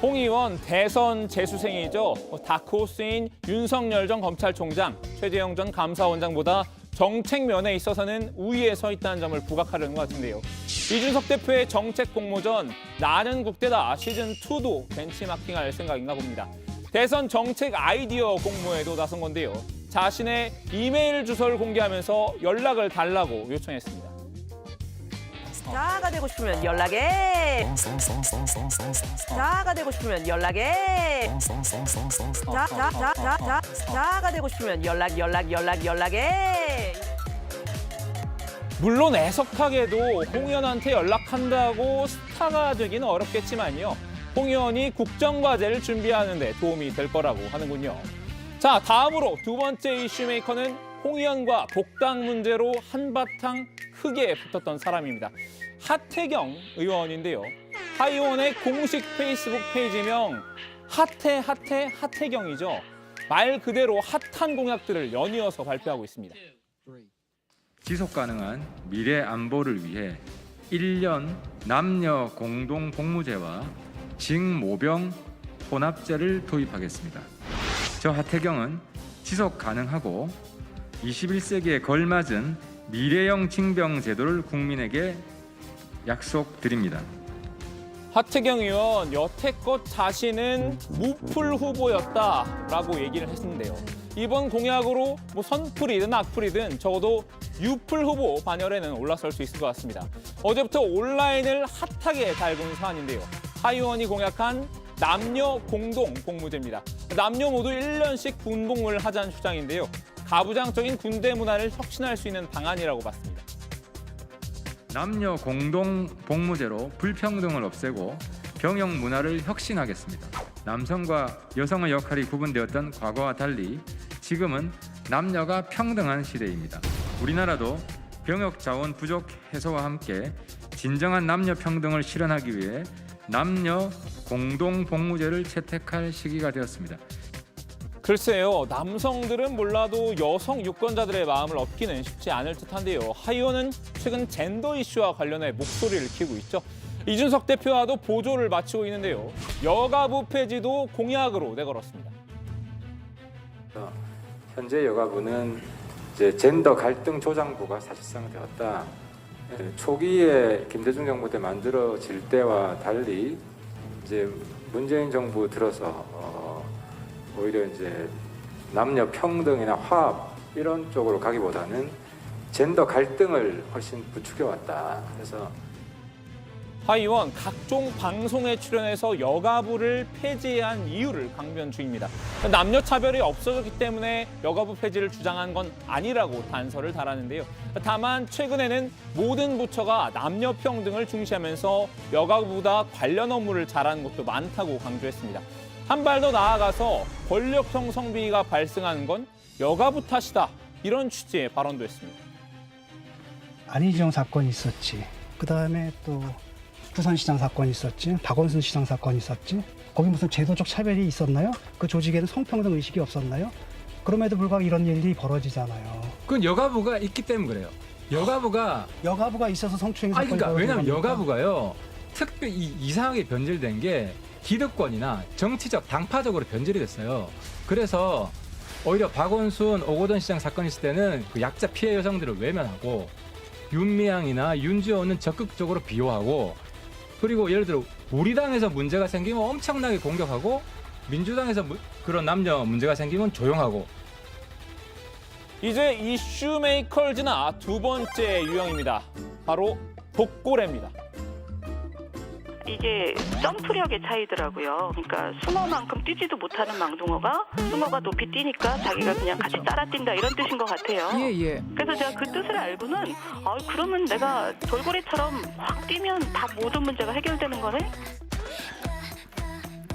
홍 의원 대선 재수생이죠. 다크호스인 윤석열 전 검찰총장, 최재형 전 감사원장보다 정책 면에 있어서는 우위에 서 있다는 점을 부각하려는 것 같은데요. 이준석 대표의 정책 공모전 나는 국대다 시즌2도 벤치마킹할 생각인가 봅니다. 대선 정책 아이디어 공모에도 나선 건데요. 자신의 이메일 주소를 공개하면서 연락을 달라고 요청했습니다. 스타가 되고 싶으면 연락해. 스타가 되고 싶으면 연락해. 스타가 되고 싶으면 연락해. 물론 애석하게도 홍 의원한테 연락한다고 스타가 되기는 어렵겠지만요. 홍 의원이 국정과제를 준비하는 데 도움이 될 거라고 하는군요. 자, 다음으로 두 번째 이슈메이커는 홍 의원과 복당 문제로 한바탕 크게 붙었던 사람입니다. 하태경 의원인데요. 하 의원의 공식 페이스북 페이지명 하태경이죠. 말 그대로 핫한 공약들을 연이어서 발표하고 있습니다. 지속 가능한 미래 안보를 위해 1년 남녀 공동 복무제와 징모병 혼합제를 도입하겠습니다. 저 하태경은 지속 가능하고 21세기에 걸맞은 미래형 징병 제도를 국민에게 약속드립니다. 하태경 의원 여태껏 자신은 무풀 후보였다라고 얘기를 했는데요. 이번 공약으로 뭐 선풀이든 악풀이든 적어도 유풀 후보 반열에는 올라설 수 있을 것 같습니다. 어제부터 온라인을 핫하게 달군 사안인데요. 하 의원이 공약한 남녀 공동 복무제입니다. 남녀 모두 1년씩 군복무를 하자는 주장인데요. 가부장적인 군대 문화를 혁신할 수 있는 방안이라고 봤습니다. 남녀 공동 복무제로 불평등을 없애고 병역 문화를 혁신하겠습니다. 남성과 여성의 역할이 구분되었던 과거와 달리 지금은 남녀가 평등한 시대입니다. 우리나라도 병역 자원 부족 해소와 함께 진정한 남녀 평등을 실현하기 위해 남녀 공동 복무제를 채택할 시기가 되었습니다. 글쎄요, 남성들은 몰라도 여성 유권자들의 마음을 얻기는 쉽지 않을 듯한데요. 하 의원은 최근 젠더 이슈와 관련해 목소리를 키우고 있죠. 이준석 대표와도 보조를 마치고 있는데요. 여가부 폐지도 공약으로 내걸었습니다. 현재 여가부는 이제 젠더 갈등 조장부가 사실상 되었다. 초기에 김대중 정부 때 만들어질 때와 달리 이제 문재인 정부 들어서 오히려 이제 남녀 평등이나 화합 이런 쪽으로 가기보다는 젠더 갈등을 훨씬 부추겨 왔다. 그래서 하 의원 각종 방송에 출연해서 여가부를 폐지한 이유를 강변 중입니다. 남녀 차별이 없어졌기 때문에 여가부 폐지를 주장한 건 아니라고 단서를 달았는데요. 다만 최근에는 모든 부처가 남녀 평등을 중시하면서 여가부보다 관련 업무를 잘하는 곳도 많다고 강조했습니다. 한 발 더 나아가서 권력형 성비위가 발생하는 건 여가부 탓이다. 이런 취지의 발언도 했습니다. 안희정 사건이 있었지. 그다음에 또 부산시장 사건이 있었지. 박원순 시장 사건이 있었지. 거기 무슨 제도적 차별이 있었나요? 그 조직에는 성평등 의식이 없었나요? 그럼에도 불구하고 이런 일이 벌어지잖아요. 그건 여가부가 있기 때문에 그래요. 여가부가 있어서 성추행 사건이 그러니까 왜냐하면 벌어진 겁니까? 여가부가요. 특별히 이상하게 변질된 게 기득권이나 정치적 당파적으로 변질이 됐어요. 그래서 오히려 박원순 오거돈 시장 사건 있을 때는 그 약자 피해 여성들을 외면하고 윤미향이나 윤지호는 적극적으로 비호하고 그리고 예를 들어 우리 당에서 문제가 생기면 엄청나게 공격하고 민주당에서 그런 남녀 문제가 생기면 조용하고. 이제 이슈 메이커즈나 두 번째 유형입니다. 바로 독고래입니다. 이게 점프력의 차이더라고요. 그러니까 숭어만큼 뛰지도 못하는 망둥어가 숭어가 높이 뛰니까 자기가 그냥 같이 따라 뛴다 이런 뜻인 것 같아요. 예. 그래서 제가 그 뜻을 알고는 그러면 내가 돌고래처럼 확 뛰면 다 모든 문제가 해결되는 거네?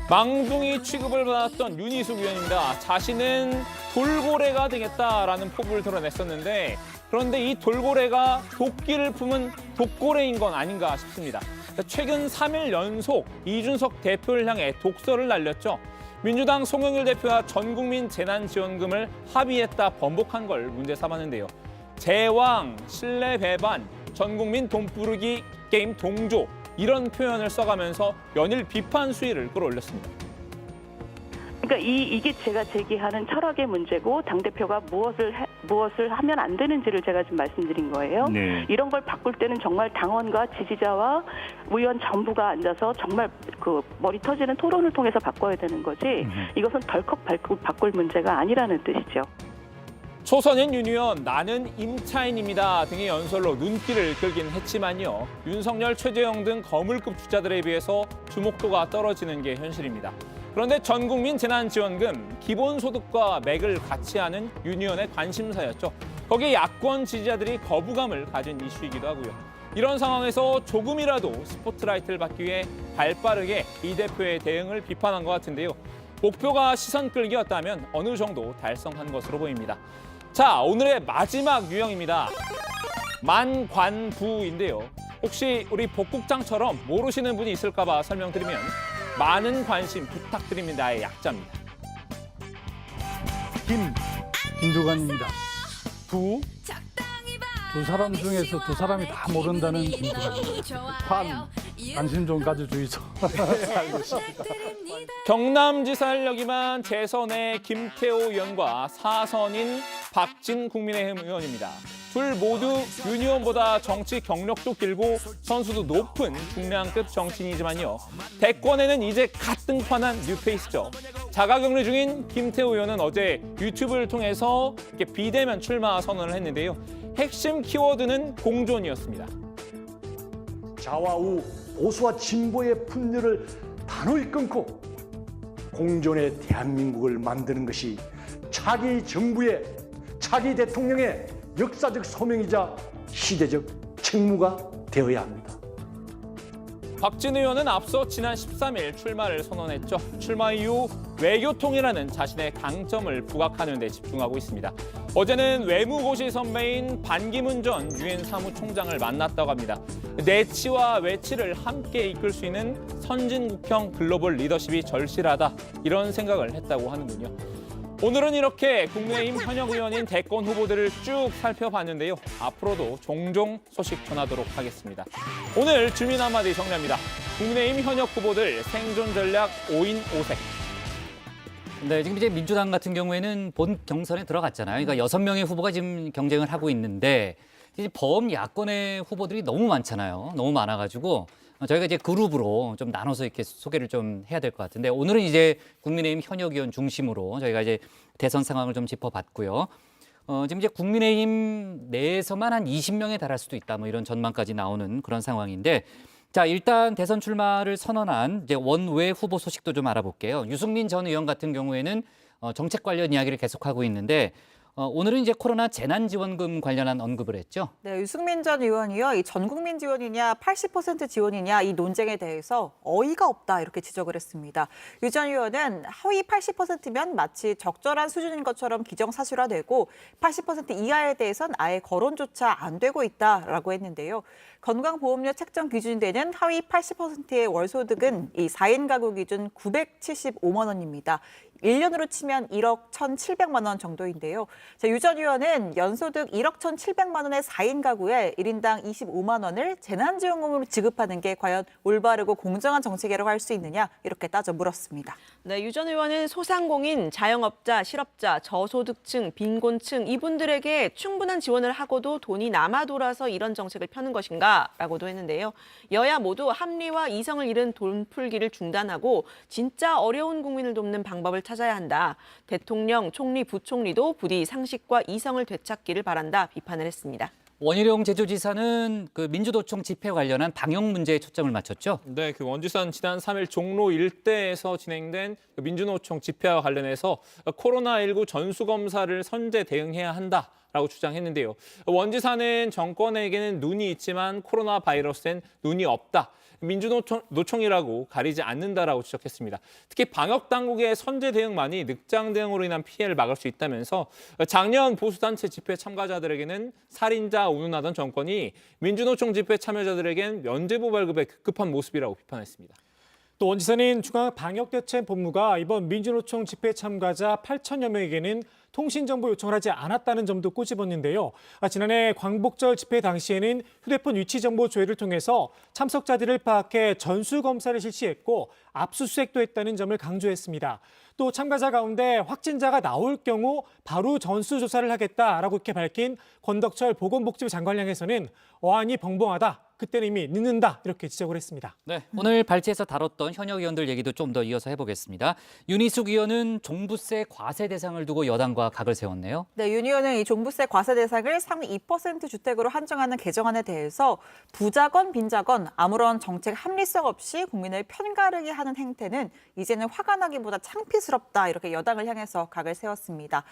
망둥이 취급을 받았던 윤희숙 의원입니다. 자신은 돌고래가 되겠다라는 포부를 드러냈었는데 그런데 이 돌고래가 도끼를 품은 독고래인 건 아닌가 싶습니다. 최근 3일 연속 이준석 대표를 향해 독서를 날렸죠. 민주당 송영길 대표와 전국민 재난지원금을 합의했다 번복한 걸 문제 삼았는데요. 제왕, 신뢰 배반, 전국민 돈 부르기 게임 동조 이런 표현을 써가면서 연일 비판 수위를 끌어올렸습니다. 그러니까 이게 제가 제기하는 철학의 문제고 당대표가 무엇을 하면 안 되는지를 제가 지금 말씀드린 거예요. 네. 이런 걸 바꿀 때는 정말 당원과 지지자와 의원 전부가 앉아서 정말 그 머리 터지는 토론을 통해서 바꿔야 되는 거지 이것은 덜컥 바꿀 문제가 아니라는 뜻이죠. 초선인 윤 의원 나는 임차인입니다 등의 연설로 눈길을 끌긴 했지만요. 윤석열, 최재형 등 거물급 주자들에 비해서 주목도가 떨어지는 게 현실입니다. 그런데 전국민 재난지원금, 기본소득과 맥을 같이 하는 윤 의원의 관심사였죠. 거기에 야권 지지자들이 거부감을 가진 이슈이기도 하고요. 이런 상황에서 조금이라도 스포트라이트를 받기 위해 발빠르게 이 대표의 대응을 비판한 것 같은데요. 목표가 시선 끌기였다면 어느 정도 달성한 것으로 보입니다. 자, 오늘의 마지막 유형입니다. 만관부인데요. 혹시 우리 복국장처럼 모르시는 분이 있을까 봐 설명드리면 많은 관심 부탁드립니다의 약자입니다. 김두관입니다. 두 사람 중에서 두 사람이 다 모른다는 김두관입니다. 관심 좀 가져주이소. 알고 있습니다. 경남지사를 역임한 재선의 김태호 의원과 사선인 박진 국민의힘 의원입니다. 둘 모두 윤 의원보다 정치 경력도 길고 선수도 높은 중량급 정치인이지만요. 대권에는 이제 갓 등판한 뉴페이스죠. 자가격리 중인 김태우 의원은 어제 유튜브를 통해서 이렇게 비대면 출마 선언을 했는데요. 핵심 키워드는 공존이었습니다. 좌와 우, 보수와 진보의 분열을 단호히 끊고 공존의 대한민국을 만드는 것이 차기 정부의, 차기 대통령의 역사적 소명이자 시대적 책무가 되어야 합니다. 박진 의원은 앞서 지난 13일 출마를 선언했죠. 출마 이후 외교통이라는 자신의 강점을 부각하는 데 집중하고 있습니다. 어제는 외무고시 선배인 반기문 전 유엔 사무총장을 만났다고 합니다. 내치와 외치를 함께 이끌 수 있는 선진국형 글로벌 리더십이 절실하다, 이런 생각을 했다고 하는군요. 오늘은 이렇게 국민의힘 현역 의원인 대권 후보들을 쭉 살펴봤는데요. 앞으로도 종종 소식 전하도록 하겠습니다. 오늘 주민 한마디 정리합니다. 국민의힘 현역 후보들 생존 전략 5인 5색. 네, 지금 이제 민주당 같은 경우에는 본 경선에 들어갔잖아요. 그러니까 6명의 후보가 지금 경쟁을 하고 있는데 이제 범야권의 후보들이 너무 많잖아요. 너무 많아가지고 저희가 이제 그룹으로 좀 나눠서 이렇게 소개를 좀 해야 될 것 같은데, 오늘은 이제 국민의힘 현역 의원 중심으로 저희가 이제 대선 상황을 좀 짚어봤고요. 지금 이제 국민의힘 내에서만 한 20명에 달할 수도 있다, 뭐 이런 전망까지 나오는 그런 상황인데, 자, 일단 대선 출마를 선언한 이제 원외 후보 소식도 좀 알아볼게요. 유승민 전 의원 같은 경우에는 정책 관련 이야기를 계속하고 있는데, 오늘은 이제 코로나 재난지원금 관련한 언급을 했죠. 네, 유승민 전 의원이요, 이 전국민 지원이냐 80% 지원이냐 이 논쟁에 대해서 어이가 없다 이렇게 지적을 했습니다. 유 전 의원은 하위 80%면 마치 적절한 수준인 것처럼 기정사실화되고 80% 이하에 대해선 아예 거론조차 안 되고 있다라고 했는데요. 건강보험료 책정 기준이 되는 하위 80%의 월소득은 이 4인 가구 기준 975만 원입니다. 1년으로 치면 1억 1,700만 원 정도인데요. 유 전 의원은 연소득 1억 1,700만 원의 4인 가구에 1인당 25만 원을 재난지원금으로 지급하는 게 과연 올바르고 공정한 정책이라고 할 수 있느냐, 이렇게 따져 물었습니다. 네, 유 전 의원은 소상공인, 자영업자, 실업자, 저소득층, 빈곤층 이분들에게 충분한 지원을 하고도 돈이 남아 돌아서 이런 정책을 펴는 것인가라고도 했는데요. 여야 모두 합리와 이성을 잃은 돈 풀기를 중단하고 진짜 어려운 국민을 돕는 방법을 찾아야 한다. 대통령, 총리, 부총리도 부디 상식과 이성을 되찾기를 바란다, 비판을 했습니다. 원희룡 제주지사는 그 민주노총 집회 관련한 방역 문제에 초점을 맞췄죠. 네, 그 원주산 지난 3일 종로 일대에서 진행된 민주노총 집회와 관련해서 코로나19 전수검사를 선제 대응해야 한다라고 주장했는데요. 원지사는 정권에게는 눈이 있지만 코로나 바이러스엔 눈이 없다. 민주노총이라고 가리지 않는다라고 지적했습니다. 특히 방역당국의 선제 대응만이 늑장 대응으로 인한 피해를 막을 수 있다면서 작년 보수단체 집회 참가자들에게는 살인자 운운하던 정권이 민주노총 집회 참여자들에겐 면죄부 발급에 급급한 모습이라고 비판했습니다. 또 원지사는 중앙방역대책본부가 이번 민주노총 집회 참가자 8천여 명에게는 통신정보 요청을 하지 않았다는 점도 꼬집었는데요. 지난해 광복절 집회 당시에는 휴대폰 위치 정보 조회를 통해서 참석자들을 파악해 전수검사를 실시했고 압수수색도 했다는 점을 강조했습니다. 또 참가자 가운데 확진자가 나올 경우 바로 전수조사를 하겠다라고 이렇게 밝힌 권덕철 보건복지부 장관을 향해서는 어안이 벙벙하다, 그때는 이미 늦는다, 이렇게 지적을 했습니다. 네, 오늘 발제에서 다뤘던 현역 의원들 얘기도 좀 더 이어서 해보겠습니다. 윤희숙 의원은 종부세 과세 대상을 두고 여당과 각을 세웠네요. 네, 윤 의원은 이 종부세 과세 대상을 상위 2% 주택으로 한정하는 개정안에 대해서 부자건 빈자건 아무런 정책 합리성 없이 국민을 편가르게 하는 행태는 이제는 화가 나기보다 창피스럽다, 이렇게 여당을 향해서 각을 세웠습니다.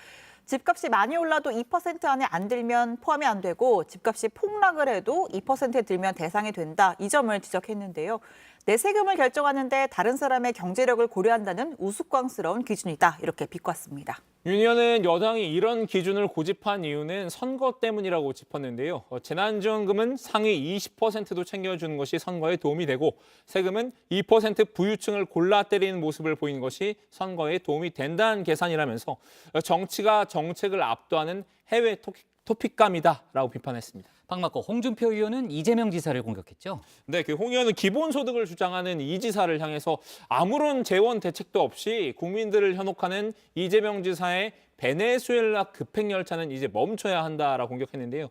집값이 많이 올라도 2% 안에 안 들면 포함이 안 되고 집값이 폭락을 해도 2%에 들면 대상이 된다, 이 점을 지적했는데요. 내 세금을 결정하는데 다른 사람의 경제력을 고려한다는 우스꽝스러운 기준이다, 이렇게 비꼬았습니다. 윤 의원은 여당이 이런 기준을 고집한 이유는 선거 때문이라고 짚었는데요. 재난지원금은 상위 20%도 챙겨주는 것이 선거에 도움이 되고 세금은 2% 부유층을 골라 때리는 모습을 보이는 것이 선거에 도움이 된다는 계산이라면서 정치가 정책을 압도하는 해외 토픽감이다라고 비판했습니다. 박 맞고 홍준표 의원은 이재명 지사를 공격했죠. 네, 홍 의원은 기본소득을 주장하는 이 지사를 향해서 아무런 재원 대책도 없이 국민들을 현혹하는 이재명 지사의 베네수엘라 급행열차는 이제 멈춰야 한다라고 공격했는데요.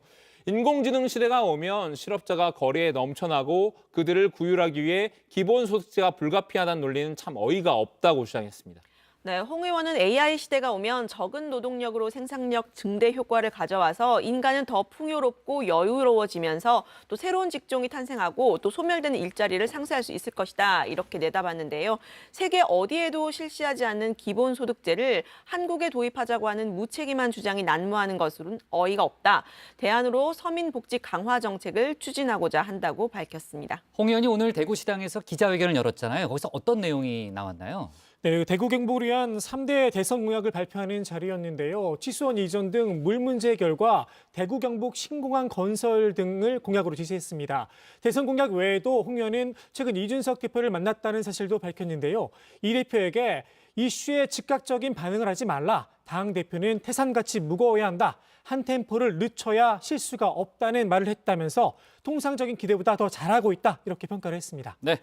인공지능 시대가 오면 실업자가 거리에 넘쳐나고 그들을 구휼하기 위해 기본소득제가 불가피하다는 논리는 참 어이가 없다고 주장했습니다. 네, 홍 의원은 AI 시대가 오면 적은 노동력으로 생산력 증대 효과를 가져와서 인간은 더 풍요롭고 여유로워지면서 또 새로운 직종이 탄생하고 또 소멸되는 일자리를 상쇄할 수 있을 것이다. 이렇게 내다봤는데요. 세계 어디에도 실시하지 않는 기본소득제를 한국에 도입하자고 하는 무책임한 주장이 난무하는 것은 어이가 없다. 대안으로 서민복지 강화 정책을 추진하고자 한다고 밝혔습니다. 홍 의원이 오늘 대구시당에서 기자회견을 열었잖아요. 거기서 어떤 내용이 나왔나요? 네, 대구 경북을 위한 3대 대선 공약을 발표하는 자리였는데요. 치수원 이전 등 물 문제 결과 대구 경북 신공항 건설 등을 공약으로 지시했습니다. 대선 공약 외에도 홍 의원은 최근 이준석 대표를 만났다는 사실도 밝혔는데요. 이 대표에게 이슈에 즉각적인 반응을 하지 말라. 당 대표는 태산같이 무거워야 한다. 한 템포를 늦춰야 실수가 없다는 말을 했다면서 통상적인 기대보다 더 잘하고 있다. 이렇게 평가를 했습니다. 네.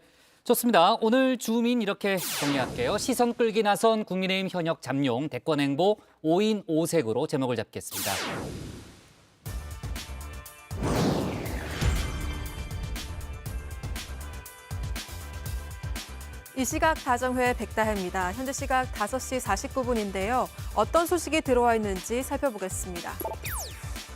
좋습니다. 오늘 주민 이렇게 정리할게요. 시선 끌기 나선 국민의힘 현역 잠룡 대권 행보 5인 5색으로 제목을 잡겠습니다. 이 시각 다정회 백다혜입니다. 현재 시각 5시 49분인데요. 어떤 소식이 들어와 있는지 살펴보겠습니다.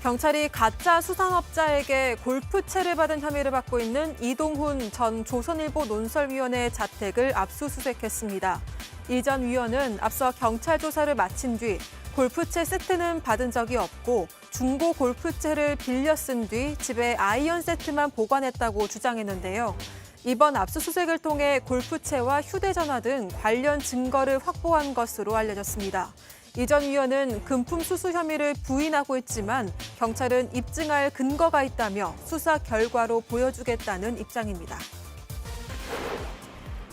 경찰이 가짜 수산업자에게 골프채를 받은 혐의를 받고 있는 이동훈 전 조선일보 논설위원의 자택을 압수수색했습니다. 이 전 위원은 앞서 경찰 조사를 마친 뒤 골프채 세트는 받은 적이 없고 중고 골프채를 빌려 쓴 뒤 집에 아이언 세트만 보관했다고 주장했는데요. 이번 압수수색을 통해 골프채와 휴대전화 등 관련 증거를 확보한 것으로 알려졌습니다. 이 전 위원은 금품 수수 혐의를 부인하고 있지만 경찰은 입증할 근거가 있다며 수사 결과로 보여주겠다는 입장입니다.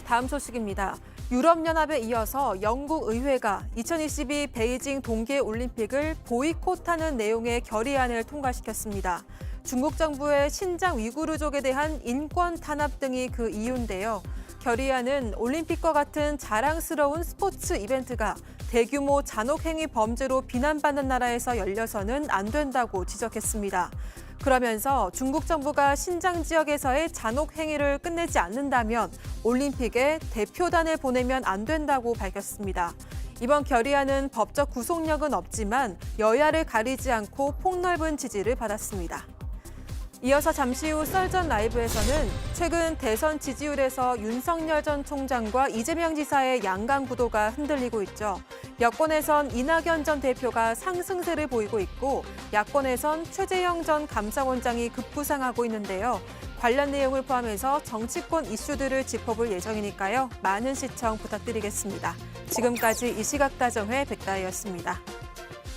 다음 소식입니다. 유럽연합에 이어서 영국 의회가 2022 베이징 동계올림픽을 보이콧하는 내용의 결의안을 통과시켰습니다. 중국 정부의 신장 위구르족에 대한 인권 탄압 등이 그 이유인데요. 결의안은 올림픽과 같은 자랑스러운 스포츠 이벤트가 대규모 잔혹행위 범죄로 비난받는 나라에서 열려서는 안 된다고 지적했습니다. 그러면서 중국 정부가 신장 지역에서의 잔혹행위를 끝내지 않는다면 올림픽에 대표단을 보내면 안 된다고 밝혔습니다. 이번 결의안은 법적 구속력은 없지만 여야를 가리지 않고 폭넓은 지지를 받았습니다. 이어서 잠시 후 썰전 라이브에서는 최근 대선 지지율에서 윤석열 전 총장과 이재명 지사의 양강 구도가 흔들리고 있죠. 여권에선 이낙연 전 대표가 상승세를 보이고 있고 야권에선 최재형 전 감사원장이 급부상하고 있는데요. 관련 내용을 포함해서 정치권 이슈들을 짚어볼 예정이니까요. 많은 시청 부탁드리겠습니다. 지금까지 이시각다정회 백다혜였습니다.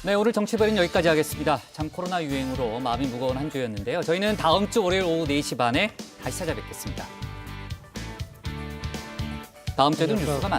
네, 오늘 정치발은 여기까지 하겠습니다. 참 코로나 유행으로 마음이 무거운 한 주였는데요. 저희는 다음 주 월요일 오후 4시 반에 다시 찾아뵙겠습니다. 다음 주에도 뉴스가 많습니다.